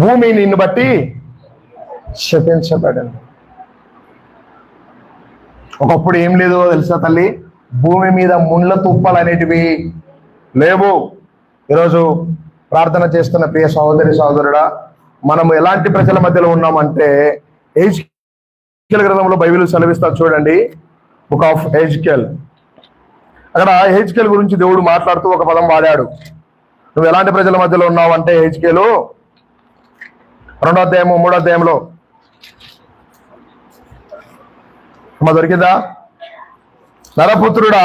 భూమి నిన్ను బట్టి శపించబడింది. ఒకప్పుడు ఏం లేదో తెలుసా తల్లి, భూమి మీద ముండ్ల తుప్పలు అనేటివి లేవు. ఈరోజు ప్రార్థన చేస్తున్న ప్రియ సహోదరి సహోదరుడా, మనం ఎలాంటి ప్రజల మధ్యలో ఉన్నామంటే, హెజ్కేల్ గ్రంథంలో బైబిల్ సెలవిస్తా చూడండి, బుక్ ఆఫ్ హెజ్కేల్. అక్కడ హెజ్కేల్ గురించి దేవుడు మాట్లాడుతూ ఒక పదం వాడాడు. నువ్వు ఎలాంటి ప్రజల మధ్యలో ఉన్నావు అంటే, హెజ్కేలు 2వ అధ్యాయము 3వ అధ్యాయంలో దొరికిందా? నరపుత్రుడా,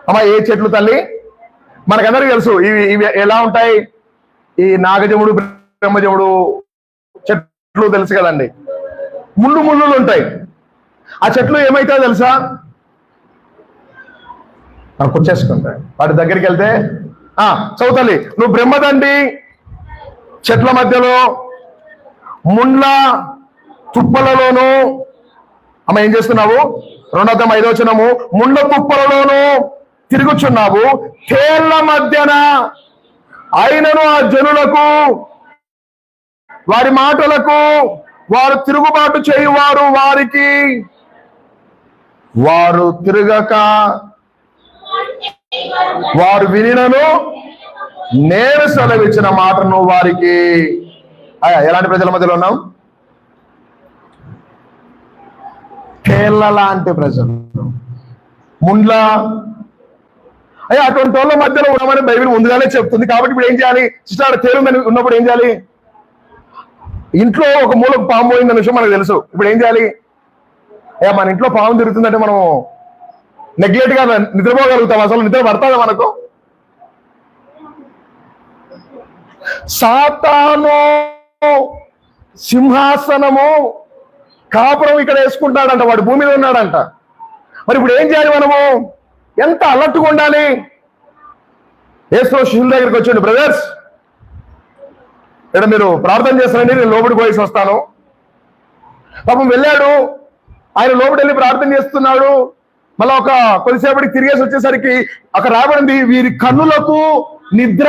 అమ్మ ఏ చెట్లు తల్లి మనకందరికీ తెలుసు. ఇవి ఎలా ఉంటాయి? ఈ నాగజముడు, బ్రహ్మజముడు చెట్లు తెలుసు కదండి. ముళ్ళు ఉంటాయి. ఆ చెట్లు ఏమైతాయో తెలుసా? కుచ్చేసుకుంటాయి. వాటి దగ్గరికి వెళ్తే చదువుతల్లి, నువ్వు బ్రహ్మదండి చెట్ల మధ్యలో ముండ్ల తుప్పలలోను అమ్మ ఏం చేస్తున్నావు? 2వ అధ్యాయం 5వ వచనము, ముండ్ల తుప్పలలోను తిరుగుచున్నావు, తేళ్ల మధ్యన అయినను ఆ జనులకు వారి మాటలకు వారు తిరుగుబాటు చేయువారు వారికి వారు తిరగక వారు వినినను నేను సెలవిచ్చిన మాటను వారికి. ఎలాంటి ప్రజల మధ్యలో ఉన్నాం? తేళ్ల లాంటి ప్రజలు, ముండ్ల అటువంటి వాళ్ళ మధ్యలో ఉన్నామని బైబిల్ ముందుగానే చెప్తుంది. కాబట్టి ఇప్పుడు ఏం చేయాలి? సిస్టర్ తేలుందని ఉన్నప్పుడు ఏం చేయాలి? ఇంట్లో ఒక మూలకు పాము పోయిందన్న విషయం మనకు తెలుసు. ఇప్పుడు ఏం చేయాలి? మన ఇంట్లో పాము తిరుగుతుందంటే మనం నెగ్లెక్ట్ గా నిద్రపోగలుగుతాం? అసలు నిద్ర పడుతుందా మనకు? సాతాను సింహాసనము కాపురం ఇక్కడ వేసుకుంటాడంట, వాడు భూమి మీద ఉన్నాడంట. మరి ఇప్పుడు ఏం చేయాలి? మనము ఎంత అలర్ట్గా ఉండాలి? యేసు శిష్యుల దగ్గరికి వచ్చాడు, బ్రదర్స్ ఇక్కడ మీరు ప్రార్థన చేస్తారండి, నేను లోపలికి పోయేసి వస్తాను. పాపం వెళ్ళాడు, ఆయన లోపలికి వెళ్ళి ప్రార్థన చేస్తున్నాడు. మళ్ళీ ఒక కొద్దిసేపటికి తిరిగేసి వచ్చేసరికి అక్కడ రాబడింది, వీరి కన్నులకు నిద్ర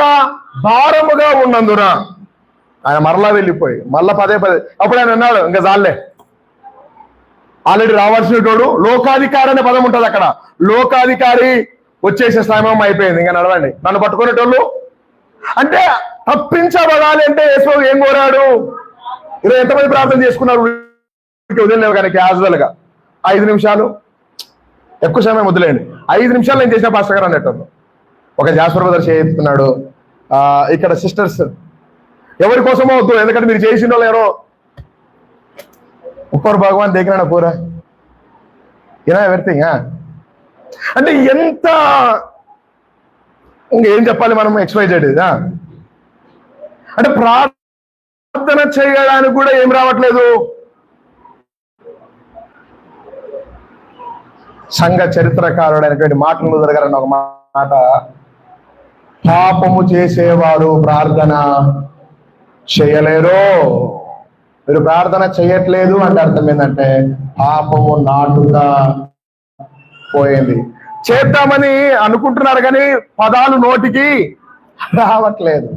భారముగా ఉన్నందున. ఆయన మరలా వెళ్ళిపోయి మళ్ళా పదే అప్పుడు ఆయన అన్నాడు, ఇంకా చాలే, ఆల్రెడీ రావాల్సినటోడు లోకాధికారి అనే పదం ఉంటుంది అక్కడ. లోకాధికారి వచ్చేసే సమయం అయిపోయింది, ఇంకా నడవండి. నన్ను పట్టుకునేటోళ్ళు అంటే తప్పించబడాలి అంటే యేసు ఏం కోరాడు? ఈరోజు ఎంతమంది ప్రార్థన చేసుకున్నారు? వదిలేవు కానీ క్యాజువల్ గా 5 నిమిషాలు, ఎక్కువ సమయం వదిలేయండి. 5 నిమిషాలు నేను చేసిన పాస్టర్ గారు అన్నట్టు ఒక జాస్పర్ బ్రదర్ చేస్తున్నాడు. ఇక్కడ సిస్టర్స్ ఎవరి కోసమో వద్దు, ఎందుకంటే మీరు చేసిన వాళ్ళు ఎవరో ऊपर भगवान देख रहा पूरा ఎవ్రీథింగ్. అంటే ఎంత ఇంకేం చెప్పాలి మనం? XYZ అంటే ప్రార్థన చేయడానికి కూడా ఏం రావట్లేదు. సంఘ చరిత్రకారుడైనటువంటి మార్టిన్ లూథర్ గారు ఒక మాట, పాపము చేసేవారు ప్రార్థన చేయలేరు. మీరు ప్రార్థన చేయట్లేదు అంటే అర్థం ఏంటంటే పాపము నాటుగా పోయింది. చేద్దామని అనుకుంటున్నారు కానీ పదాలు నోటికి రావట్లేదు.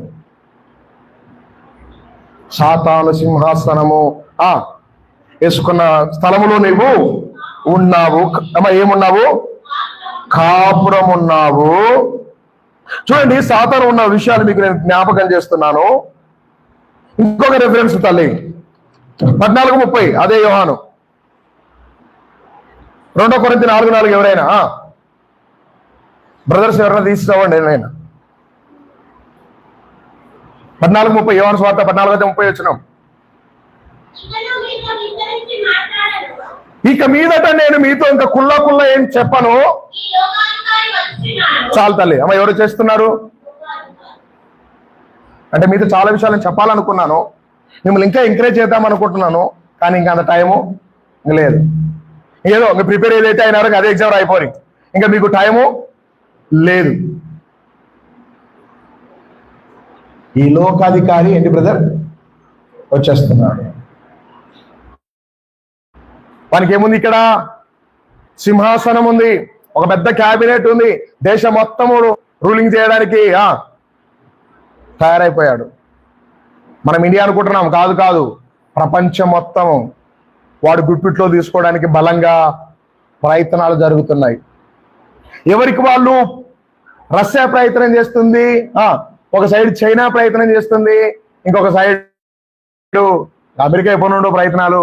సాతాను సింహాసనము వేసుకున్న స్థలములో నీవు ఉన్నావు. ఏమున్నావు? కాపురం ఉన్నావు. చూడండి, సాతాను ఉన్న విషయాలు మీకు నేను జ్ఞాపకం చేస్తున్నాను. ఇంకొక రెఫరెన్స్ తల్లి 14:30 అదే యోహాను. 2 కొరింథీ 4:4 ఎవరైనా బ్రదర్స్ ఎవరైనా తీసుకురావండి. నేను 14:30 యోహాను సువార్త 14:30 వచ్చినాం. ఇక మీదట నేను మీతో ఇంకా కుల్ల ఏం చెప్పను. చాలు తల్లి. ఎవరు చేస్తున్నారు అంటే మీతో చాలా విషయాలు నేను చెప్పాలనుకున్నాను, మిమ్మల్ని ఇంకా ఎంకరేజ్ చేద్దాం అనుకుంటున్నాను, కానీ ఇంకా అంత టైము లేదు. ఏదో ఇంకా ప్రిపేర్ ఏదైతే అయినారో అదే ఎగ్జామ్ అయిపోయి ఇంకా మీకు టైము లేదు. ఈ లోకాధికారి ఏంటి బ్రదర్ వచ్చేస్తున్నాడు. వానికి ఏముంది ఇక్కడ? సింహాసనం ఉంది, ఒక పెద్ద క్యాబినెట్ ఉంది, దేశం మొత్తము రూలింగ్ చేయడానికి తయారైపోయాడు. మనం ఇండియా అనుకుంటున్నాం, కాదు కాదు, ప్రపంచం మొత్తం వాడు గుప్పిట్లో తీసుకోవడానికి బలంగా ప్రయత్నాలు జరుగుతున్నాయి. ఎవరికి వాళ్ళు, రష్యా ప్రయత్నం చేస్తుంది, ఒక సైడ్ చైనా ప్రయత్నం చేస్తుంది, ఇంకొక సైడ్ అమెరికా ఎప్పటి నుండో ప్రయత్నాలు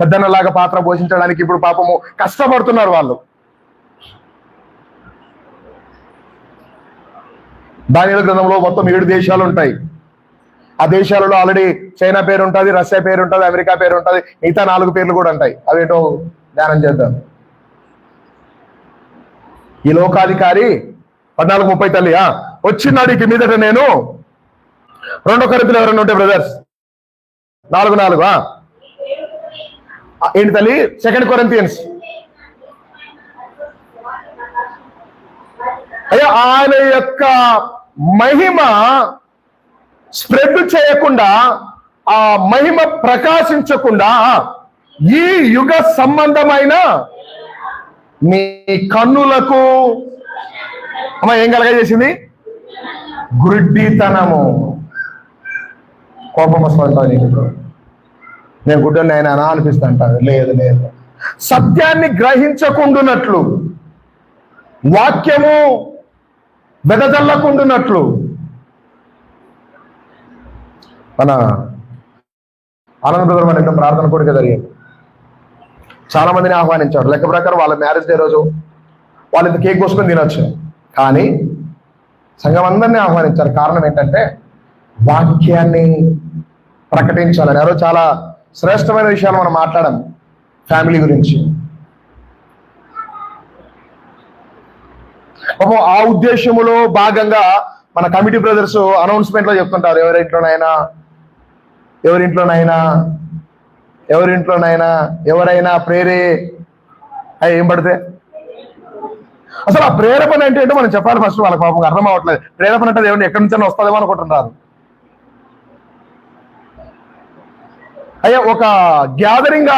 పెద్దన్నలాగా పాత్ర పోషించడానికి ఇప్పుడు పాపము కష్టపడుతున్నారు వాళ్ళు. దానియేలు గ్రంథంలో మొత్తం 7 దేశాలు ఉంటాయి. ఆ దేశాలలో ఆల్రెడీ చైనా పేరు ఉంటుంది, రష్యా పేరు ఉంటుంది, అమెరికా పేరు ఉంటుంది, మిగతా 4 పేర్లు కూడా ఉంటాయి. అవేంటో ధ్యానం చేద్దాం. ఈ లోకాధికారి 14:30 తల్లి వచ్చినాడు. ఇక మీదట నేను 2 కొరింథీయులు ఎవరైనా ఉంటే బ్రదర్స్ 4:4 ఏంటి తల్లి? 2 కొరింథియన్స్. అయ్యా, ఆయన యొక్క మహిమ స్ప్రెడ్ చేయకుండా, ఆ మహిమ ప్రకాశించకుండా ఈ యుగ సంబంధమైన మీ కన్నులకు ఏం కలగజేసింది? గుడ్డితనము. కోపం వస్తుంటా నీకు, నేను గుడ్డని ఆయన అనిపిస్తా అంటారు. లేదు లేదు, సత్యాన్ని గ్రహించకుండునట్లు, వాక్యము వెదజల్లకుండునట్లు మన ఆనంద బ్రదర్ మన ఇంట్లో ప్రార్థన కూడా జరిగింది. చాలా మందిని ఆహ్వానించారు. లెక్క ప్రకారం వాళ్ళ మ్యారేజ్ డే రోజు వాళ్ళు ఇంత కేక్ కోసుకొని తినొచ్చు, కానీ సంఘం అందరినీ ఆహ్వానించారు. కారణం ఏంటంటే వాక్యాన్ని ప్రకటించాలని. ఎవరో చాలా శ్రేష్టమైన విషయాలు మనం మాట్లాడాం ఫ్యామిలీ గురించి. ఆ ఉద్దేశములో భాగంగా మన కమిటీ బ్రదర్స్ అనౌన్స్మెంట్ లో చెప్తుంటారు, ఎవరింట్లోనైనా ఎవరైనా ప్రేరే ఏం పడితే. అసలు ఆ ప్రేరేపణ అంటే ఏంటో మనం చెప్పాలి ఫస్ట్. వాళ్ళకి పాపం అర్థం అవ్వట్లేదు. ప్రేరేపణ అంటే ఏమన్నా ఎక్కడి నుంచి వస్తుందేమో అనుకుంటున్నారు. అయ్యా, ఒక గ్యాదరింగ్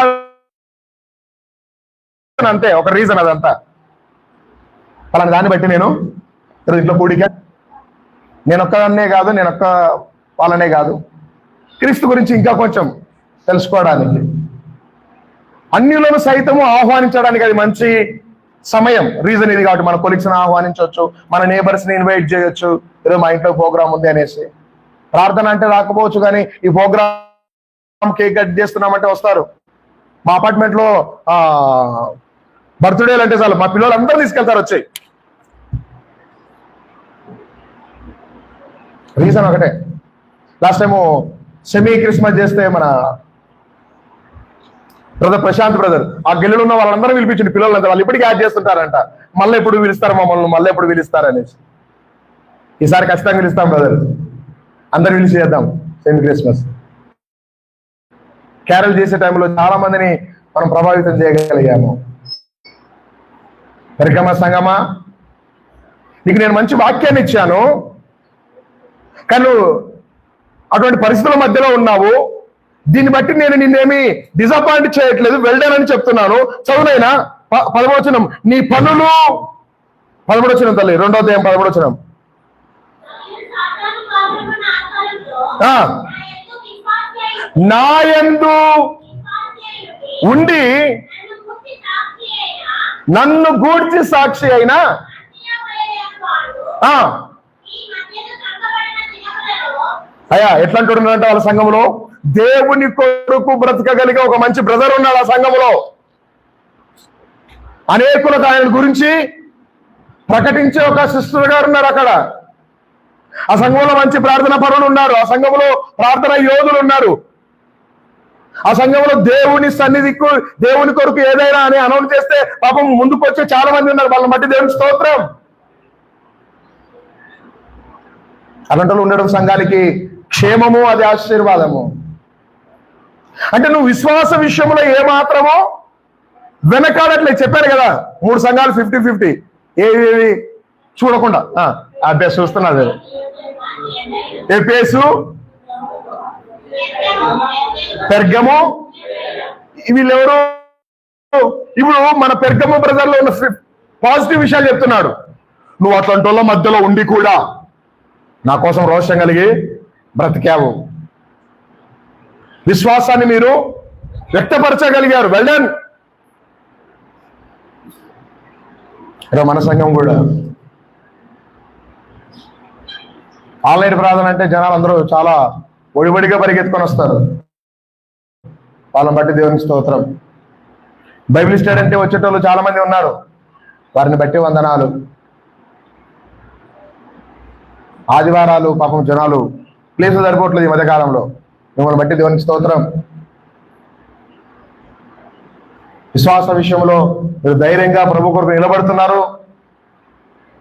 అంతే, ఒక రీజన్ అదంతా. అలాంటి దాన్ని బట్టి నేను ఇంట్లో కూడిక, నేనొక్కదాన్నే కాదు, నేనొక్క వాళ్ళనే కాదు, క్రీస్తు గురించి ఇంకా కొంచెం తెలుసుకోవడానికి, అన్యులను సైతము ఆహ్వానించడానికి అది మంచి సమయం. రీజన్ ఇది కాబట్టి మన కొలీగ్స్ని ఆహ్వానించవచ్చు, మన నేబర్స్ని ఇన్వైట్ చేయొచ్చు. ఈరోజు మా ఇంట్లో ప్రోగ్రామ్ ఉంది అనేసి. ప్రార్థన అంటే రాకపోవచ్చు, కానీ ఈ ప్రోగ్రామ్ కేక్ కట్ చేస్తున్నామంటే వస్తారు. మా అపార్ట్మెంట్లో బర్త్డేలు అంటే చాలు మా పిల్లలు అందరూ తీసుకెళ్తారు వచ్చాయి. రీజన్ ఒకటే. లాస్ట్ టైము సెమీ క్రిస్మస్ చేస్తే మన బ్రదర్ ప్రశాంత్ బ్రదర్ ఆ గిల్లెలు ఉన్న వాళ్ళందరూ పిలిపించండి పిల్లలంతా. వాళ్ళు ఇప్పటికీ యాడ్ చేస్తుంటారంట, మళ్ళీ ఎప్పుడు పిలుస్తారు మమ్మల్ని, మళ్ళీ ఎప్పుడు పిలుస్తారు అనేసి. ఈసారి ఖచ్చితంగా పిలుస్తాం బ్రదర్, అందరు పిలిచి చేద్దాం సెమీ క్రిస్మస్. క్యారల్ చేసే టైంలో చాలా మందిని మనం ప్రభావితం చేయగలిగాము. పరిక్రమ సంగమా, నీకు నేను మంచి వాక్యాన్ని ఇచ్చాను, కానీ అటువంటి పరిస్థితుల మధ్యలో ఉన్నావు. దీన్ని బట్టి నేను నిన్నేమి డిసప్పాయింట్ చేయట్లేదు, వెల్డన్ అని చెప్తున్నాను. చదువునైనా 13 నీ పనులు 13 తల్లి 2వ అధ్యాయం 13 నాయందు ఉండి నన్ను గూర్చి సాక్షి అయినా అయ్యా ఎట్లా అంటున్నారంటే వాళ్ళ సంఘంలో దేవుని కొరకు బ్రతకగలిగే ఒక మంచి బ్రదర్ ఉన్నాడు ఆ సంఘంలో. అనేకులకు ఆయన గురించి ప్రకటించే ఒక సిస్టర్ గారు ఉన్నారు అక్కడ. ఆ సంఘంలో మంచి ప్రార్థన పరులు ఉన్నారు, ఆ సంఘంలో ప్రార్థన యోధులు ఉన్నారు, ఆ సంఘంలో దేవుని సన్నిధికు దేవుని కొరకు ఏదైనా అని అనౌన్స్ చేస్తే పాపం ముందుకు వచ్చే చాలా మంది ఉన్నారు. వాళ్ళని బట్టి దేవుని స్తోత్రం. అలాంటి ఉండడం సంఘానికి క్షేమము, అది ఆశీర్వాదము. అంటే నువ్వు విశ్వాస విషయంలో ఏమాత్రమో వెనకాడట్లేదు. చెప్పారు కదా 3 సంఘాలు 50-50 ఏవి చూడకుండా అభ్యాసం చూస్తున్నారు. ఎఫెసు, పెర్గము, వీళ్ళెవరు ఇప్పుడు మన పెర్గమ బ్రదర్లో ఉన్న పాజిటివ్ విషయాలు చెప్తున్నాడు. నువ్వు అట్లాంటి వాళ్ళ మధ్యలో ఉండి కూడా నా కోసం రోషం కలిగి బ్రతికావు, విశ్వాసాన్ని మీరు వ్యక్తపరచగలిగారు. వెల్డన్. మన సంఘం కూడా ఆన్లైన్ ప్రార్థన అంటే జనాలు అందరూ చాలా ఒడిబడిగా పరిగెత్తుకొని వస్తారు. వాళ్ళని బట్టి దేవునికి స్తోత్రం. బైబిల్ స్టడీ అంటే వచ్చేటోళ్ళు చాలా మంది ఉన్నారు, వారిని బట్టి వందనాలు. ఆదివారాలు పాపం జనాలు ప్లేస్ సరిపోవట్లేదు ఈ మధ్యకాలంలో, మిమ్మల్ని బట్టి దేవునికి స్తోత్రం. విశ్వాస విషయంలో మీరు ధైర్యంగా ప్రభు కొరకు నిలబడుతున్నారు.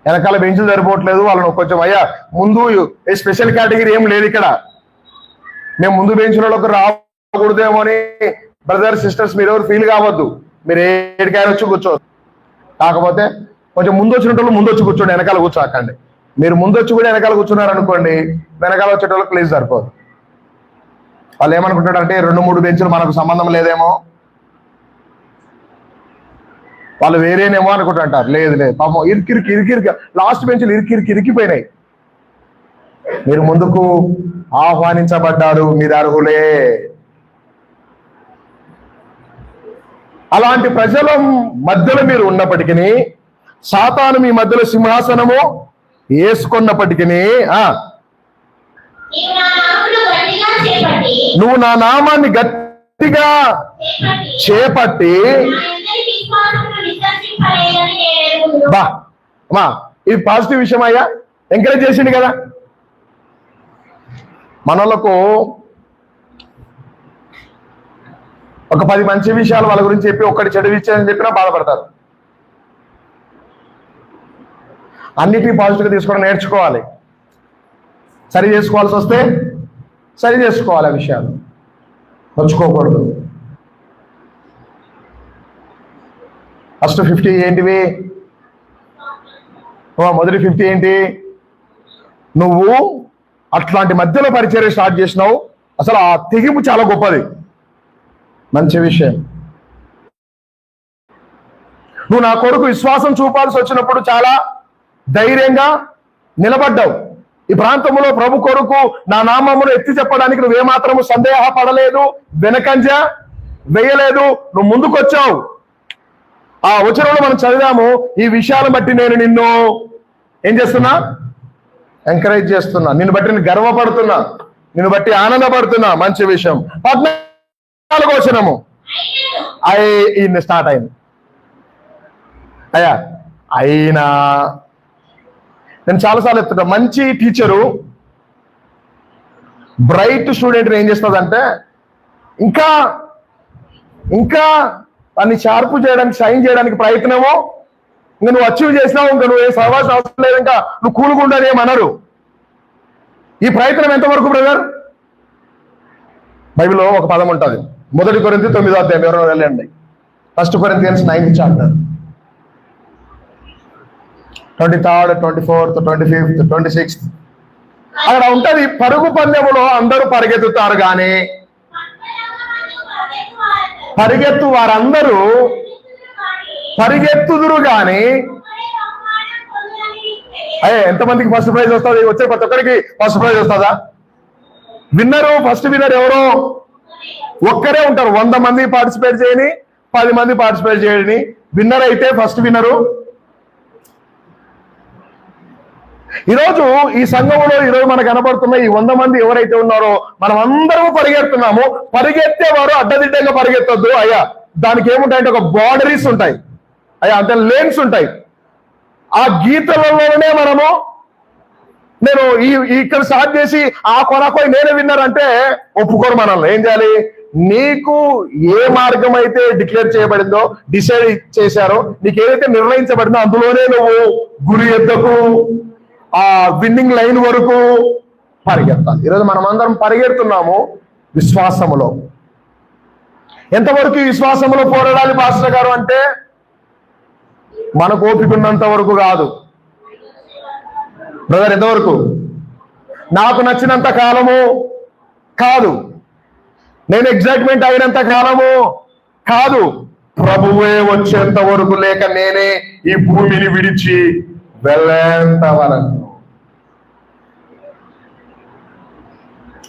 వెనకాల బెంచులు సరిపోవట్లేదు, వాళ్ళను కొంచెం అయ్యా ముందు స్పెషల్ కేటగిరీ ఏం లేదు ఇక్కడ, మేము ముందు బెంచులకు రాకూడదేమో అని బ్రదర్స్ సిస్టర్స్ మీరు ఎవరు ఫీల్ కావద్దు. మీరు ఏడికైనా వచ్చి కూర్చోవద్దు. కాకపోతే కొంచెం ముందు వచ్చినట్టు ముందు వచ్చి కూర్చోండి, వెనకాల కూర్చోకండి. మీరు ముందు వచ్చి కూడా వెనకాల కూర్చున్నారు అనుకోండి, వెనకాల వచ్చేటోళ్ళకి ప్లేస్ సరిపోదు. వాళ్ళు ఏమనుకుంటారంటే 2-3 బెంచులు మనకు సంబంధం లేదేమో, వాళ్ళు వేరేనేమో అనుకుంటుంటారు. లేదు లేదు, పాపం ఇరికిరికి లాస్ట్ బెంచ్లు ఇరికిపోయినాయి. మీరు ముందుకు ఆహ్వానించబడ్డారు, మీరు అర్హులే. అలాంటి ప్రజల మధ్యలో మీరు ఉన్నప్పటికీ, సాతాను మీ మధ్యలో సింహాసనము వేసుకున్నప్పటికీ, నువ్వు నా నామాన్ని గట్టిగా చేపట్టి బా ఇది పాజిటివ్ విషయం అయ్యా, ఎంకరేజ్ చేసిండు కదా. మనలకు ఒక 10 మంచి విషయాలు వాళ్ళ గురించి చెప్పి ఒక్కటి చెడు విషయాన్ని చెప్పినా బాధపడతారు. అన్నిటినీ పాజిటివ్గా తీసుకోవడం నేర్చుకోవాలి. సరి చేసుకోవాల్సి వస్తే సరి చేసుకోవాలి, ఆ విషయాలు నొచ్చుకోకూడదు. ఫస్ట్ 50 ఏంటివి? మొదటి 50 ఏంటి? నువ్వు అట్లాంటి మధ్యలో పరిచర్య స్టార్ట్ చేసినావు. అసలు ఆ తెగింపు చాలా గొప్పది, మంచి విషయం. నువ్వు నా కొరకు విశ్వాసం చూపాల్సి వచ్చినప్పుడు చాలా ధైర్యంగా నిలబడ్డావు. ఈ ప్రాంతంలో ప్రభు కొరకు నా నామమును ఎత్తి చెప్పడానికి నువ్వేమాత్రము సందేహపడలేదు, వెనకంజ వేయలేదు, నువ్వు ముందుకొచ్చావు. ఆ వచనంలో మనం చదివాము, ఈ విషయాలను బట్టి నేను నిన్ను ఏం చేస్తున్నా? ఎంకరేజ్ చేస్తున్నా, నిన్ను బట్టి నేను గర్వపడుతున్నా, నిన్ను బట్టి ఆనందపడుతున్నా. మంచి విషయం. 14వ వచనము స్టార్ట్ అయింది. అయ్యా అయినా నేను చాలాసార్లు చెప్తున్నా, మంచి టీచరు బ్రైట్ స్టూడెంట్ని ఏం చేస్తుందంటే ఇంకా ఇంకా దాన్ని షార్ప్ చేయడానికి, షైన్ చేయడానికి ప్రయత్నము. ఇంకా నువ్వు అచీవ్ చేసినావు, ఇంకా నువ్వు ఏ సహవాసం అవసరం లేదు, ఇంకా నువ్వు కూలుగుండని ఏమనరు. ఈ ప్రయత్నం ఎంతవరకు బ్రదర్? బైబిల్లో ఒక పదం ఉంటుంది, 1 కొరింథీ 9వ అధ్యాయం, ఎవరో వెళ్ళండి. 1 Corinthians 9th chapter, 23rd, 24th, 25th, 26th. అక్కడ ఉంటది, పరుగు పందెములో అందరూ పరిగెత్తుతారు కానీ పరిగెత్తు వారందరూ పరిగెత్తుదురు కానీ ఎంతమందికి ఫస్ట్ ప్రైజ్ వస్తుంది? వచ్చే ప్రతి ఒక్కరికి ఫస్ట్ ప్రైజ్ వస్తుందా? ఫస్ట్ విన్నర్ ఎవరో ఒక్కరే ఉంటారు. 100 మంది పార్టిసిపేట్ చేయని, 10 మంది పార్టిసిపేట్ చేయని, విన్నర్ అయితే ఫస్ట్ విన్నరు. ఈరోజు ఈ సంఘంలో ఈరోజు మనకు కనబడుతున్న ఈ 100 మంది ఎవరైతే ఉన్నారో మనం అందరము పరిగెడుతున్నాము. పరిగెత్తేవారు అడ్డదిడ్డంగా పరిగెత్తొద్దు అయ్యా. దానికి ఏముంటాయంటే ఒక బార్డరీస్ ఉంటాయి అయ్యా, అంటే లేన్స్ ఉంటాయి. ఆ గీతలలోనే నేను ఇక్కడ స్టార్ట్ చేసి ఆ కొనకోయి నేనే విన్నారంటే ఒప్పుకోరు. మనల్ని ఏం చేయాలి? నీకు ఏ మార్గం అయితే డిక్లేర్ చేయబడిందో, డిసైడ్ చేశారో, నీకు ఏదైతే నిర్ణయించబడిందో అందులోనే నువ్వు గురి ఎద్దకు, ఆ విన్నింగ్ లైన్ వరకు పరిగెత్తాలి. ఈరోజు మనం అందరం పరిగెడుతున్నాము విశ్వాసములో. ఎంతవరకు విశ్వాసములో పోరాడాలి పాస్టర్ గారు అంటే, మనకు ఓపిక ఉన్నంత వరకు కాదు బ్రదర్. ఎంతవరకు? నాకు నచ్చినంత కాలము కాదు, నేను ఎగ్జైట్మెంట్ అయినంత కాలము కాదు, ప్రభువే వచ్చేంత వరకు లేక నేనే ఈ భూమిని విడిచి వెళ్ళేంత వరకు.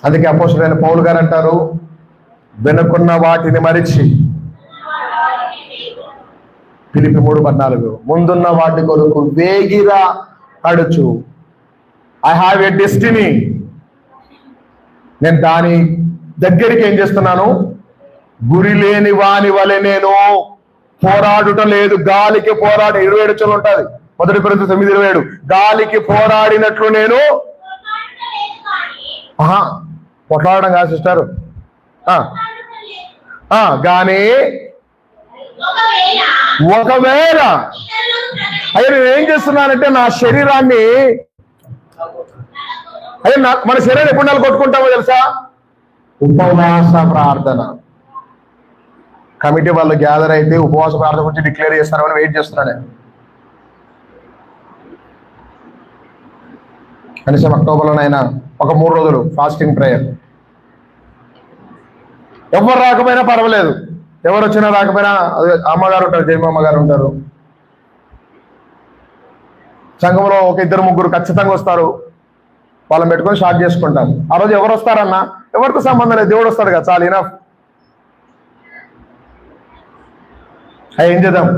అందుకే అపోస్తలుడైన పౌలు గారు అంటారు, వెనుకున్న వాటిని మరిచి, ఫిలిప్పీ 3:14, ముందున్న వాటి కొరకు వేగిరా అడుచు. I have a destiny. నేను దాని దగ్గరికి ఏం చేస్తున్నాను? గురి లేని వాని వలె నేను పోరాడుట లేదు. గాలికి పోరాడు 27 చోళ్ళు ఉంటుంది. 1 కొరింథీ 9:27, గాలికి పోరాడినట్లు నేను కొట్లాడడం కాదు సిస్టర్. కానీ ఒకవేళ అయ్యా నేను ఏం చేస్తున్నానంటే నా శరీరాన్ని, అయ్యా మన శరీరం ఎప్పుడు నెల కొట్టుకుంటామో తెలుసా? ఉపవాస ప్రార్థన. కమిటీ వాళ్ళు గ్యాదర్ అయితే ఉపవాస ప్రార్థన గురించి డిక్లేర్ చేస్తారని వెయిట్ చేస్తున్నాను. కనీసం అక్టోబర్లోనైనా ఒక 3 రోజులు ఫాస్టింగ్ ప్రేయర్. ఎవరు రాకపోయినా పర్వాలేదు, ఎవరు వచ్చినా రాకపోయినా అమ్మగారు ఉంటారు, జయమ్మ అమ్మగారు ఉంటారు. సంఘంలో ఒక 2-3 ఖచ్చితంగా వస్తారు. వాళ్ళని పెట్టుకొని స్టార్ట్ చేసుకుంటాం. ఆ రోజు ఎవరు వస్తారన్నా ఎవరితో సంబంధం లేదు, దేవుడు వస్తాడు కదా, చాలు ఇనఫ్. ఏం చేద్దాం?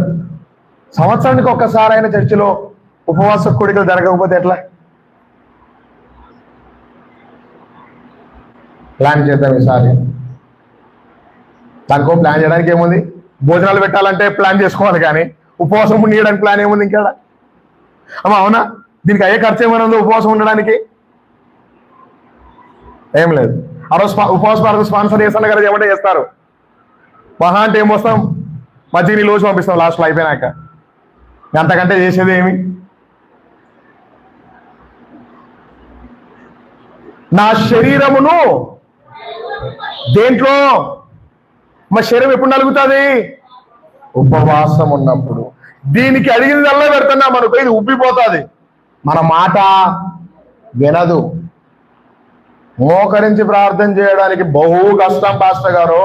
సంవత్సరానికి ఒక్కసారి అయిన చర్చిలో ఉపవాస కూడికలు జరగకపోతే ఎట్లా? ప్లాన్ చేద్దాం ఈసారి. దానికో ప్లాన్ చేయడానికి ఏముంది? భోజనాలు పెట్టాలంటే ప్లాన్ చేసుకోవాలి, కానీ ఉపవాసం ఉండడానికి ప్లాన్ ఏముంది ఇంకా? అమ్మా అవునా? దీనికి అయ్యే ఖర్చు ఏమైనా ఉందో ఉపవాసం ఉండడానికి? ఏం లేదు. ఆ రోజు ఉపవాస భారత స్పాన్సర్ చేస్తాను కదా, ఏమంటే చేస్తారు. మహా అంటే ఏం వస్తాం, మధ్య నీళ్ళు రోజు పంపిస్తాం లాస్ట్లో అయిపోయినాక. అంతకంటే చేసేది ఏమి? నా శరీరమును దేంట్లో? మా శరీరం ఎప్పుడు నలుగుతుంది? ఉపవాసం ఉన్నప్పుడు. దీనికి అడిగిందల్లా పెడుతున్నా మనకు, ఇది ఉబ్బిపోతుంది. మన మాట వినదు. మోకరించి ప్రార్థన చేయడానికి బహు కష్టం పాస్టర్ గారు.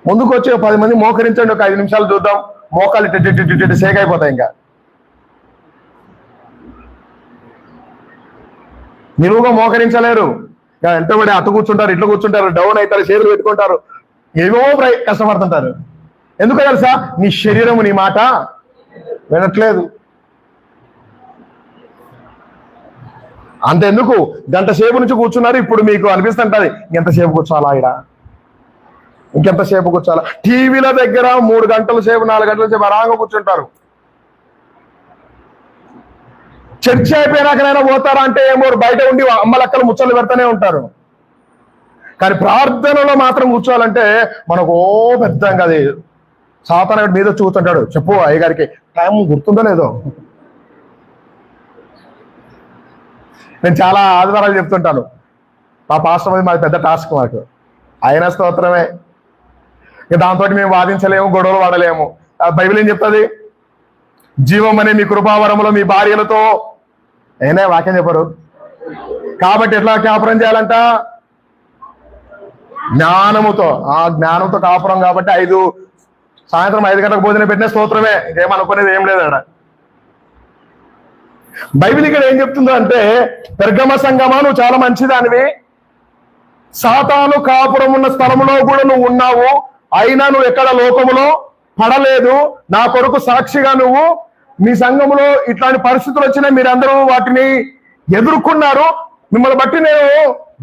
ముందుకు వచ్చి 10 మంది మోకరించండి, ఒక 5 నిమిషాలు చూద్దాం. మోకాలు ఇటు సేక్ అయిపోతాయి. ఇంకా నిలువుగా మోకరించలేరు. ఎంతబడి అటు కూర్చుంటారు, ఇట్లా కూర్చుంటారు, డౌన్ అవుతారు, చేతులు పెట్టుకుంటారు, ఏమో కష్టపడుతుంటారు. ఎందుకు తెలుసా? నీ శరీరము నీ మాట వినట్లేదు. అంతెందుకు, గంట సేపు నుంచి కూర్చున్నారు, ఇప్పుడు మీకు అనిపిస్తుంటది ఎంతసేపు కూర్చోాలా, ఇడ ఇంకెంతసేపు కూర్చోాలా. టీవీల దగ్గర 3 గంటల సేపు 4 గంటల సేపు ఆరాంగా కూర్చుంటారు. చర్చ అయిపోయినాకనైనా పోతారా అంటే ఏమో, బయట ఉండి అమ్మలక్కలు ముచ్చలు పెడతానే ఉంటారు. కానీ ప్రార్థనలో మాత్రం కూర్చోవాలంటే మనకు పెద్దంగా అది సాతాను మీద చూస్తుంటాడు. చెప్పు అయ్యగారికి టైం గుర్తుందో లేదో. నేను చాలా ఆదివారాలు చెప్తుంటాను, మా పాస్టర్ మీద మాది పెద్ద టాస్క్ మాకు. అయినా స్తోత్రమే. ఇక దాంతో మేము వాదించలేము, గొడవలు పడలేము. బైబిల్ ఏం చెప్తుంది? జీవం అనే మీ కృపావరంలో మీ భార్యలతో అయినా వాక్యం చెప్పరు. కాబట్టి ఎట్లా కాపురం చేయాలంట? జ్ఞానముతో. ఆ జ్ఞానంతో కాపురం. కాబట్టి సాయంత్రం 5 గంటలకు భోజనం పెట్టిన స్తోత్రమే, ఇంకేమనుకునేది ఏం లేదు అక్కడ. బైబిల్ ఇక్కడ ఏం చెప్తుందో అంటే, పెర్గమ సంగమా, నువ్వు చాలా మంచిదానివి, సాతాను కాపురం ఉన్న స్థలంలో కూడా నువ్వు ఉన్నావు, అయినా నువ్వు ఎక్కడ లోకములో పడలేదు. నా కొరకు సాక్షిగా నువ్వు మీ సంఘములో ఇట్లాంటి పరిస్థితులు వచ్చినా మీరందరూ వాటిని ఎదుర్కొన్నారు. మిమ్మల్ని బట్టి నేను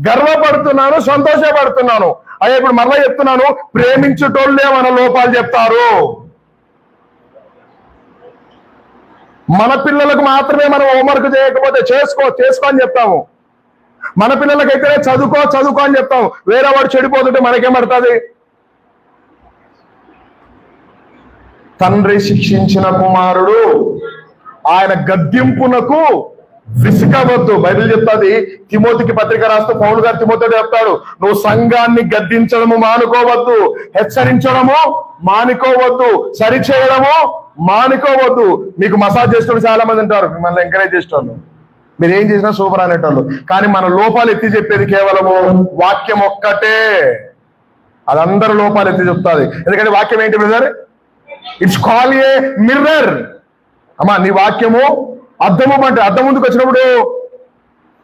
గర్వపడుతున్నాను, సంతోషపడుతున్నాను. అయ్యా ఇప్పుడు మరలా చెప్తున్నాను, ప్రేమించుటోళ్ళే మన లోపాలు చెప్తారు. మన పిల్లలకు మాత్రమే మనం హోంవర్క్ చేయకపోతే చేసుకో అని చెప్తాము. మన పిల్లలకైతే చదువుకో అని చెప్తాము. వేరే వాడు చెడిపోతుంటే మనకేమడుతుంది? తండ్రి శిక్షించిన కుమారుడు ఆయన గద్దింపునకు విసుకవద్దు. బైబిల్ చెప్తాది. తిమోతికి పత్రిక రాస్తూ పౌలు గారు తిమోతితో చెప్తాడు, నువ్వు సంఘాన్ని గద్దించడము మానుకోవద్దు, హెచ్చరించడము మానుకోవద్దు, సరిచేయడము మానుకోవద్దు. మీకు మసాజ్ చేసేవాళ్ళు చాలా మంది ఉంటారు, మిమ్మల్ని ఎంకరేజ్ చేసేవాళ్ళు, మీరు ఏం చేసినా సూపర్ అనేటోళ్ళు. కానీ మన లోపాలు ఎత్తి చెప్పేది కేవలము వాక్యం ఒక్కటే. అది అందరూ లోపాలు ఎత్తి చెప్తుంది. ఎందుకంటే వాక్యం ఏంటి brother? It's call a mirror. అమ్మా నీ వాక్యము అద్దము అంటే అద్దం ముందుకు వచ్చినప్పుడు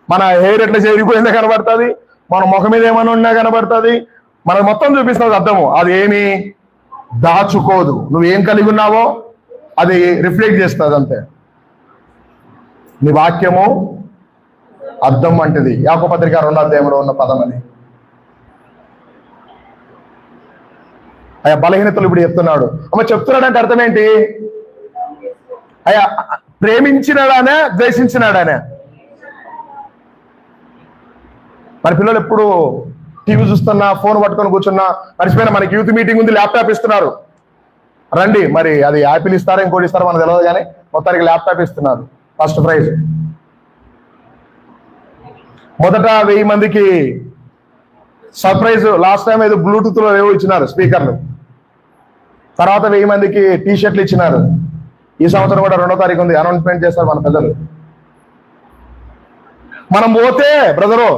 మన హెయిర్ ఎట్లా చేరిపోయిందో కనబడుతుంది, మన ముఖం మీద ఏమైనా ఉన్నా కనబడుతుంది, మనకు మొత్తం చూపిస్తుంది అద్దము. అది ఏమి దాచుకోదు, నువ్వేం కలిగి ఉన్నావో అది రిఫ్లెక్ట్ చేస్తుంది అంతే. నీ వాక్యము అద్దం వంటిది. యాకోబు పత్రిక 2వ అధ్యాయంలో ఉన్న పదం అది. అయ్యా బలహీనతలు ఇప్పుడు చెప్తున్నాడు. అమ్మ చెప్తున్నాడంటే అర్థం ఏంటి? అయ్యా ప్రేమించినాడానే ద్వేషించినాడానే? మన పిల్లలు ఎప్పుడు టీవీ చూస్తున్నా, ఫోన్ పట్టుకొని కూర్చున్నా, మర్చిపోయినా మనకి యూత్ మీటింగ్ ఉంది, ల్యాప్టాప్ ఇస్తున్నారు, రండి. మరి అది యాపిల్ ఇస్తారో ఇంకోటి ఇస్తారో మనకు తెలియదు, కానీ మొత్తానికి ల్యాప్టాప్ ఇస్తున్నారు, ఫస్ట్ ప్రైజ్. మొదట 1000 మందికి సర్ప్రైజ్. లాస్ట్ టైం ఏదో బ్లూటూత్ లో ఏవో ఇచ్చినారు స్పీకర్లు. తర్వాత 1000 మందికి టీ షర్ట్లు ఇచ్చినారు. ఈ సంవత్సరం కూడా 2వ తారీఖు ఉంది, అనౌన్స్మెంట్ చేస్తారు మన పెద్దలు. మనం పోతే బ్రదరు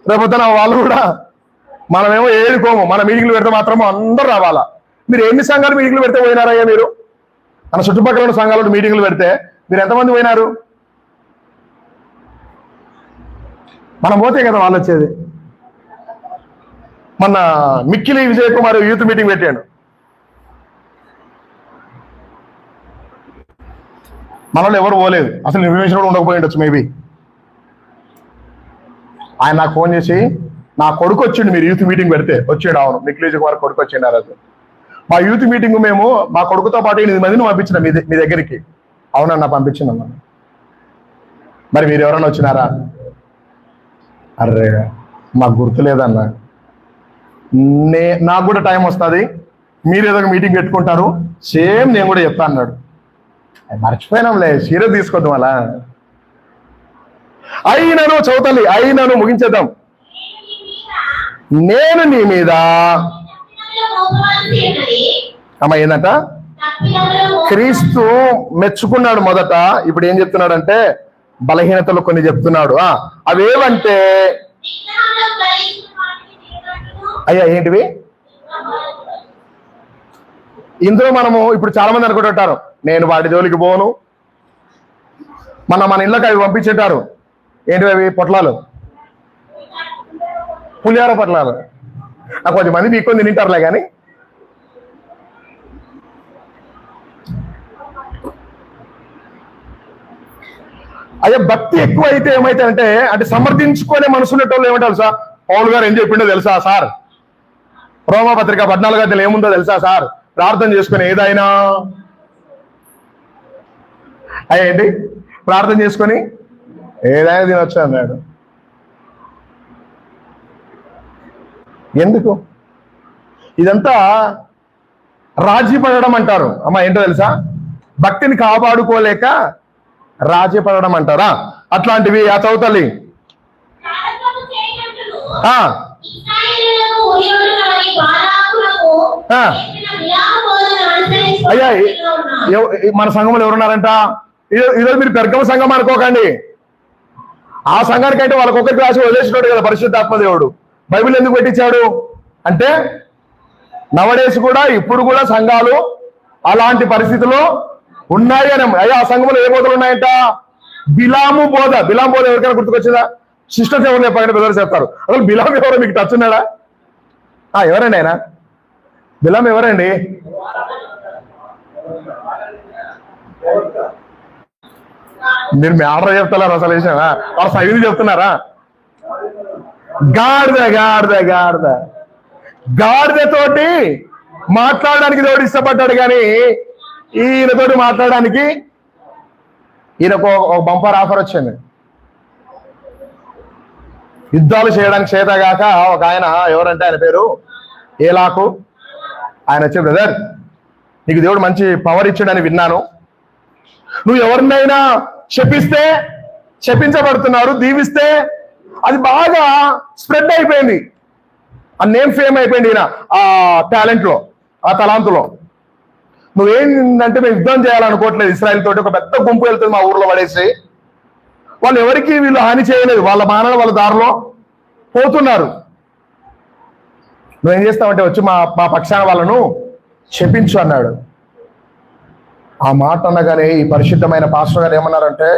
రేపొద్దున వాళ్ళు కూడా, మనమేమో ఏడుకోము, మన మీటింగ్లు పెడితే మాత్రము అందరూ రావాలా. మీరు ఎన్ని సంఘాలు మీటింగ్లు పెడితే పోయినారయ్యా? మీరు మన చుట్టుపక్కల ఉన్న సంఘాలు మీటింగ్లు పెడితే మీరు ఎంతమంది పోయినారు? మనం పోతే కదా వాళ్ళు వచ్చేది. మన మిక్కిలి విజయ్ కుమార్ యూత్ మీటింగ్ పెట్టాడు, మనలో ఎవరు పోలేదు, అసలు ఇన్ఫర్మేషన్ కూడా ఉండకపోయి ఉండొచ్చు మేబీ. ఆయన నాకు ఫోన్ చేసి, నా కొడుకు వచ్చిండు మీరు యూత్ మీటింగ్ పెడితే. వచ్చాడు, అవును మిక్కిలి విజయ్ కుమార్ కొడుకు వచ్చిండు ఆ రోజు. మా యూత్ మీటింగ్ మేము మా కొడుకుతో పాటు 8 మందిని పంపించిన మీ దగ్గరికి. అవునన్నా పంపించినన్నా. మరి మీరు ఎవరైనా వచ్చినారా? అర్రే మాకు గుర్తులేదన్నా. నాకు కూడా టైం వస్తుంది, మీరు ఏదో ఒక మీటింగ్ పెట్టుకుంటారు, సేమ్ నేను కూడా చెప్తా అన్నాడు. మర్చిపోయినాంలే, సీరియస్ తీసుకోద్దాం అలా. అయినను చౌతల్లి, అయినను ముగించేద్దాం. నేను నీ మీద అమ్మ ఏంటంట? క్రీస్తు మెచ్చుకున్నాడు మొదట, ఇప్పుడు ఏం చెప్తున్నాడంటే బలహీనతలు కొన్ని చెప్తున్నాడు. అవేవంటే అయ్యా ఏంటివి? ఇందులో మనము ఇప్పుడు చాలా మంది అనుకుంటుంటారు, నేను వాటి జోలికి పోను. మన ఇళ్ళకి అవి పంపించేటారు. ఏంటివి అవి? పొట్లాలు, పులిహార పొట్లాలు. కొంచెం మంది మీకు తింటారులే కానీ అయ్యా భక్తి ఎక్కువ అయితే ఏమైతే అంటే సమర్థించుకునే మనసున్నటోళ్ళు ఏమంటారు సార్? పౌలు గారు ఏం చెప్పిండో తెలుసా సార్? రోమాపత్రిక 14వ అధ్యాయంలో ఏముందో తెలుసా సార్? ప్రార్థన చేసుకుని ఏదైనా ఏంటి? ప్రార్థన చేసుకొని ఏదైనా తినొచ్చు అన్నాడు. ఎందుకు? ఇదంతా రాజీ పడడం అంటారు. అమ్మా ఏంటో తెలుసా? భక్తిని కాపాడుకోలేక రాజీ పడడం అంటారా? అట్లాంటివి ఆ చదువుతల్లి. అయ్యా మన సంఘంలో ఎవరున్నారంట? ఈరోజు మీరు పెర్గమ సంఘం అనుకోకండి. ఆ సంఘానికంటే వాళ్ళకొకరికి రాసి వదిలేసినాడు కదా పరిశుద్ధాత్మదేవుడు. బైబిల్ ఎందుకు పెట్టించాడు అంటే నవడేసి కూడా ఇప్పుడు కూడా సంఘాలు అలాంటి పరిస్థితుల్లో ఉన్నాయి అని. అయ్యా ఆ సంఘంలో ఏ బోధలు ఉన్నాయంట? బిలాము బోధ. బిలాం బోధ ఎవరికైనా గుర్తుకొచ్చిందా? సిస్టర్స్ ఎవరు చెప్పండి, బ్రదర్స్ చెప్తారు. అసలు బిలాం ఎవరో మీకు టచ్ ఉన్నాడా? ఎవరండి ఆయన? బిలాం ఎవరండి? మీరు మేడర్ చెప్తారా? అసలు వాళ్ళ సైజు చెప్తున్నారా? గాడిదతోటి మాట్లాడడానికి దేవుడు ఇష్టపడ్డాడు, కానీ ఈయనతోటి మాట్లాడడానికి ఈయనకు ఒక బంపర్ ఆఫర్ వచ్చింది. యుద్ధాలు చేయడానికి చేతగాక ఒక ఆయన, ఎవరంటే ఆయన పేరు ఏలాకు. ఆయన వచ్చే, బ్రదర్ నీకు దేవుడు మంచి పవర్ ఇచ్చాడని విన్నాను, నువ్వు ఎవరినైనా శపిస్తే శపించబడుతున్నారు, దీవిస్తే అది బాగా స్ప్రెడ్ అయిపోయింది, ఆ నేమ్ ఫేమ్ అయిపోయింది ఈయన ఆ టాలెంట్ లో, ఆ తలాంతులో. నువ్వేంటంటే మేము యుద్ధం చేయాలనుకోవట్లేదు ఇస్రాయల్ తోటి, ఒక పెద్ద గుంపు వెళ్తుంది మా ఊర్లో పడేసి, వాళ్ళు ఎవరికి వీళ్ళు హాని చేయలేదు, వాళ్ళ మానవ వాళ్ళ దారిలో పోతున్నారు. నువ్వేం చేస్తావంటే వచ్చి మా మా పక్షాన వాళ్ళను శపించు అన్నాడు. ఆ మాట అనగానే ఈ పరిశుద్ధమైన పాస్టర్ గారు ఏమన్నారంటే,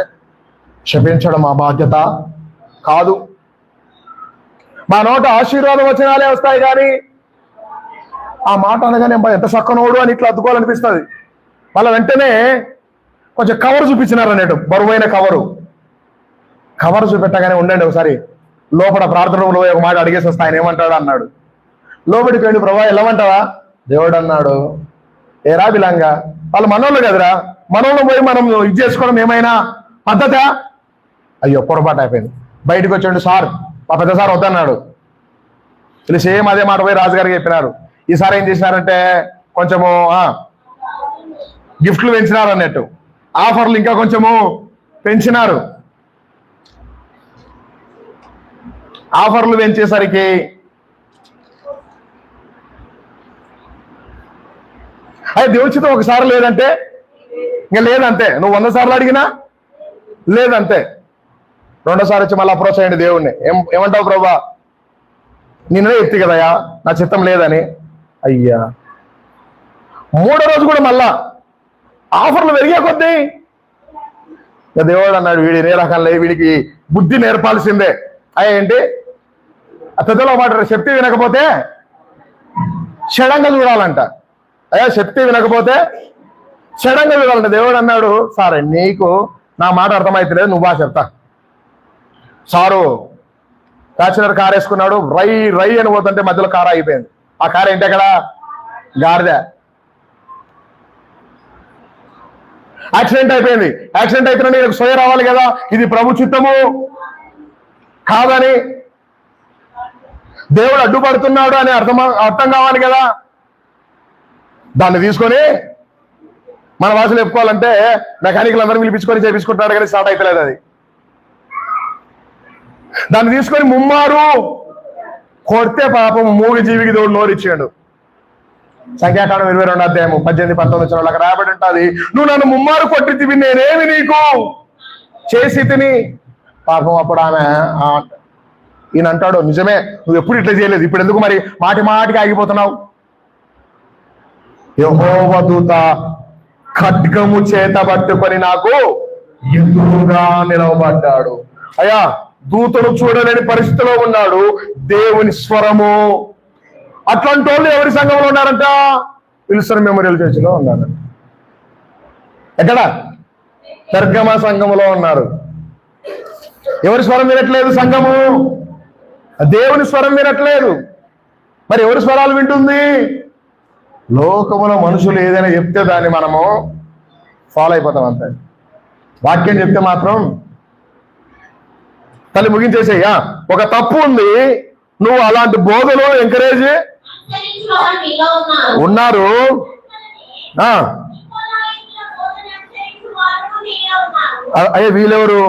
శపించడం మా బాధ్యత కాదు, మా నోట ఆశీర్వాద వచనాలే వస్తాయి కానీ ఆ మాట అనగానే ఎంత చక్కనోడు అని ఇట్లా అద్దుకోవాలనిపిస్తుంది. వాళ్ళ వెంటనే కొంచెం కవర్ చూపించినారు అన్నట్టు, బరువైన కవర్ చూపెట్టగానే ఉండండి ఒకసారి లోపల ప్రార్థనలో ఒక మాట అడిగేసి వస్తా, ఆయన ఏమంటాడు అన్నాడు. లోపలికి వెళ్ళి ప్రభా వెళ్ళమంటావా? దేవుడు అన్నాడు, ఏరా బిలంగా వాళ్ళు మనోళ్ళు కదరా, మనోళ్ళు పోయి మనం ఇది చేసుకోవడం ఏమైనా పద్ధత? అయ్యో పొరపాటు అయిపోయింది. బయటకు వచ్చాడు, సార్ మా పెద్ద సార్ వద్దన్నాడు. వీళ్ళు సేమ్ అదే మాట పోయి రాజుగారికి చెప్పినారు. ఈసారి ఏం చేసినారంటే కొంచెము గిఫ్ట్లు పెంచినారు అన్నట్టు, ఆఫర్లు ఇంకా కొంచెము పెంచినారు. ఆఫర్లు పెంచేసరికి అది దేవుడితో ఒకసారి లేదంటే ఇంకా లేదంతే, నువ్వు 100 సార్లు అడిగినా లేదంతే. రెండోసారి వచ్చి మళ్ళీ అప్రోచ్ అయ్యండి దేవుణ్ణి, ఏమంటావు ప్రభా నిన్నే ఎత్తి కదయా నా చిత్తం లేదని. అయ్యా మూడో రోజు కూడా మళ్ళా ఆఫర్లు పెరిగే కొద్దీ దేవుడు అన్నాడు, వీడి ఏ రకం లేదు, వీడికి బుద్ధి నేర్పాల్సిందే. అయ్యా ఏంటి ఆ పెద్దలో మాట, శక్తి వినకపోతే షడంగా చూడాలంట. అయ్యా శక్తి వినకపోతే షడంగా చూడాలంట. దేవుడు అన్నాడు, సార్ నీకు నా మాట అర్థమైతలేదు, నువ్వా చెప్తా. సారు బ్యాచులర్ కార్ వేసుకున్నాడు, రై అని పోతుంటే మధ్యలో కారు అయిపోయింది. ఆ కారు ఏంటి అక్కడ గాడిద, యాక్సిడెంట్ అయిపోయింది. యాక్సిడెంట్ అయితేనే నీకు సోయ రావాలి కదా, ఇది ప్రభు చిత్తము కాదని దేవుడు అడ్డుపడుతున్నాడు అని అర్థం కావాలి కదా. దాన్ని తీసుకొని మన భాషలో చెప్పుకోవాలంటే మెకానికల్ అందరూ పిలిపించుకొని చేపించుకుంటున్నాడు కానీ స్టార్ట్ అవుతలేదు అది. దాన్ని తీసుకొని ముమ్మారు కొడితే పాపం మూగి జీవికి దేవుడు నోరిచ్చాడు. సంఖ్యాకాండం 22వ అధ్యాయం 18-19 అక్కడ రాబడి ఉంటుంది, నువ్వు నన్ను ముమ్మారు కొట్టితివి, నేనేమి నీకు చేసి తిని. పాపం అప్పుడు ఆమె ఈయన అంటాడు, నిజమే నువ్వు ఎప్పుడు ఇట్లా చేయలేదు, ఇప్పుడు ఎందుకు మరి మాటికి ఆగిపోతున్నావు? యెహోవా దూత ఖడ్గము చేత పట్టుకొని నాకు ఎదురుగా నిలవబడ్డాడు. అయ్యా దూతను చూడలేని పరిస్థితిలో ఉన్నాడు, దేవుని స్వరము. అట్లాంటి వాళ్ళు ఎవరి సంఘంలో ఉన్నారంట? విల్సన్ మెమోరియల్ చర్చిలో ఉన్నారంట. ఎక్కడ? పెర్గమ సంఘములో ఉన్నారు. ఎవరి స్వరం వినట్లేదు సంఘము? దేవుని స్వరం వినట్లేదు. మరి ఎవరి స్వరాలు వింటుంది? లోకములో మనుషులు ఏదైనా చెప్తే దాన్ని మనము ఫాలో అయిపోతాం అంతే. వాక్యం చెప్తే మాత్రం తల్లి ముగించేసేయ్యా. ఒక తప్పు ఉంది, నువ్వు అలాంటి బోధలో ఎంకరేజ్ ఉన్నారు. అయ్యే వీళ్ళెవరు?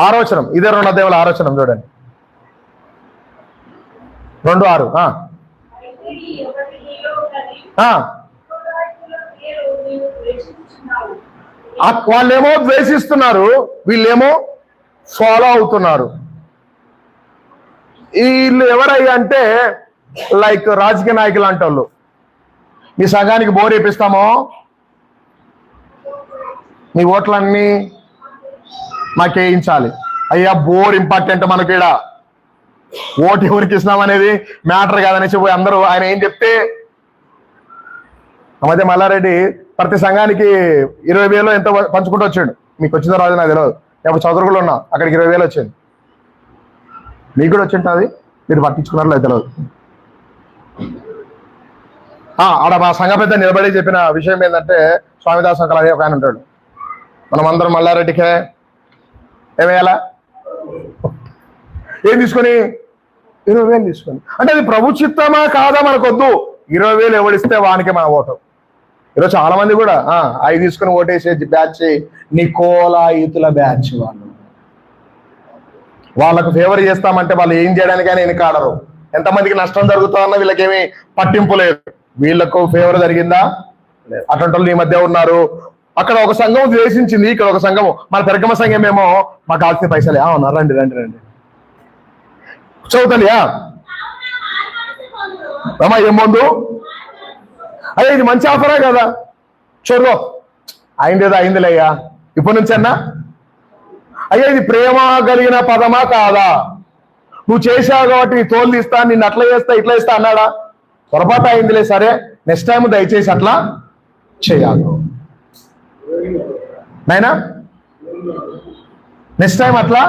ఆరోచనం, ఇదే 2వ అధ్యాయంలో ఆరోచనం చూడండి 2:6. వాళ్ళేమో ద్వేషిస్తున్నారు, వీళ్ళేమో ఫాలో అవుతున్నారు. వీళ్ళు ఎవరయ్యా అంటే లైక్ రాజకీయ నాయకులు అంటే వాళ్ళు. మీ సంఘానికి బోర్ వేపిస్తామో, మీ ఓట్లన్నీ మాకేయించాలి. అయ్యా బోర్ ఇంపార్టెంట్ మనకి, ఈడ ఓటు ఎవరికి ఇస్తున్నాం అనేది మ్యాటర్ కాదనేసి పోయి అందరూ ఆయన ఏం చెప్తే. ఆ మధ్య మల్లారెడ్డి ప్రతి సంఘానికి 20,000 ఎంతో పంచుకుంటూ వచ్చాడు. మీకు వచ్చిందో రాదు నాకు తెలియదు, నేను చదువుకులు ఉన్నా, అక్కడికి 20,000 వచ్చింది. మీకు కూడా వచ్చింటుంది, మీరు పట్టించుకున్నారో లేదు తెలియదు. ఆడ మా సంఘ పెద్ద నిలబడి చెప్పిన విషయం ఏంటంటే, స్వామిదాస్ అంకల్ అదే ఒక ఆయన ఉంటాడు, మనం అందరం మల్లారెడ్డికే ఏమేయాలా ఏం తీసుకొని 20,000 తీసుకొని, అంటే అది ప్రభు చిత్తమా కాదా మనకొద్దు. 20,000 ఎవడిస్తే వానికి మన ఓటు. ఈరోజు చాలా మంది కూడా అవి తీసుకుని ఓటేసే బ్యాచ్ నికోలా యూతుల బ్యాచ్. వాళ్ళకు ఫేవర్ చేస్తామంటే వాళ్ళు ఏం చేయడానికైనా వెనకాడరు. ఎంతమందికి నష్టం జరుగుతుందన్న వీళ్ళకేమీ పట్టింపు లేదు. వీళ్ళకు ఫేవర్ జరిగిందా? అటువంటి వాళ్ళు ఈ మధ్య ఉన్నారు. అక్కడ ఒక సంఘం ద్వేషించింది, ఇక్కడ ఒక సంఘము, మన పెరగమ సంఘం ఏమో మాకు ఆల్సిన పైసలే. అవునా, రండి రండి రండి, చదువుతాలియా అమ్మా ఏం పొందు? అయ్యా ఇది మంచి ఆఫరా కదా, చూడో అయిందేదో అయిందిలే అయ్యా ఇప్పటి నుంచి అన్నా. అయ్యా ఇది ప్రేమ కలిగిన పదమా కాదా? నువ్వు చేశావు కాబట్టి నీ తోలు తీస్తా, నిన్ను అట్లా చేస్తా ఇట్లా చేస్తా అన్నాడా? పొరపాటు అయిందిలే, సరే నెక్స్ట్ టైం దయచేసి అట్లా చేయాలి నైనా, నెక్స్ట్ టైం అట్లా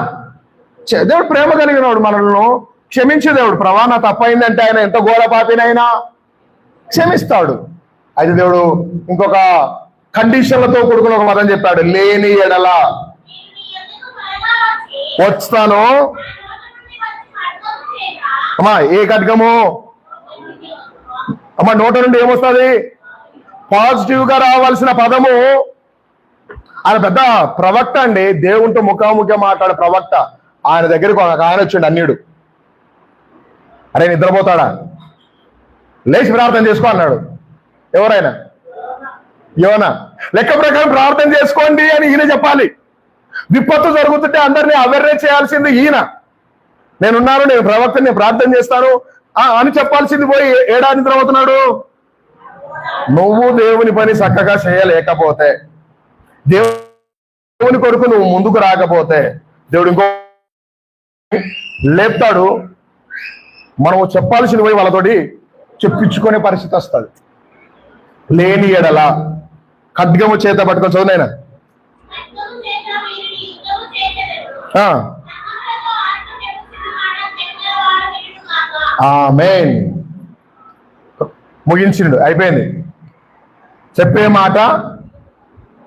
దేవుడు ప్రేమ కలిగినవాడు, మనల్ని క్షమించే దేవుడు. ప్రభా నా తప్పైందంటే ఆయన ఎంత ఘోర పాపినైనా క్షమిస్తాడు. అయితే దేవుడు ఇంకొక కండిషన్లతో కూడుకున్న ఒక పదం చెప్పాడు, లేని ఎడల వస్తాను. అమ్మా ఏ ఖడ్గము? అమ్మా నోట నుండి ఏమొస్తుంది? పాజిటివ్ గా రావాల్సిన పదము. ఆయన పెద్ద ప్రవక్త అండి, దేవునితో ముఖాముఖి మాట్లాడే ప్రవక్త. ఆయన దగ్గరికి ఒక ఆయన వచ్చిండు అన్యుడు. అరే నిద్రపోతాడా? లేచి ప్రార్థన చేసుకో అన్నాడు. ఎవరైనా యోనా. లెక్క ప్రకారం ప్రార్థన చేసుకోండి అని ఈయన చెప్పాలి. విపత్తు జరుగుతుంటే అందరినీ అవేర్నెస్ చేయాల్సింది ఈయన. నేనున్నాను, నేను ప్రవక్తని, నేను ప్రార్థన చేస్తాను అని చెప్పాల్సింది పోయి ఏడా నిద్రపోతున్నాడు? నువ్వు దేవుని పని చక్కగా చేయలేకపోతే, దేవుని కొరకు నువ్వు ముందుకు రాకపోతే దేవుడు ఇంకో లేపుతాడు. మనము చెప్పాల్సింది పోయి వాళ్ళతోటి చెప్పించుకునే పరిస్థితి వస్తుంది. లేని ఎడల ఖడ్గము చేత పట్టుకొని చదువునైనా. ఆమేన్. ముగించిండు, అయిపోయింది. చెప్పే మాట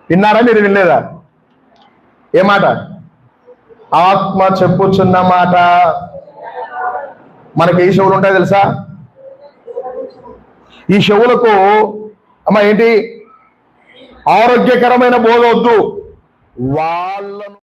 విన్నారా మీరు? వినలేదా? ఏ మాట? ఆత్మ చెప్పుచున్న మాట. మనకి ఏ చెవులు ఉంటాయి తెలుసా? ఈ చెవులకు అమ్మ ఏంటి ఆరోగ్యకరమైన బోధ వద్దు, వాళ్ళను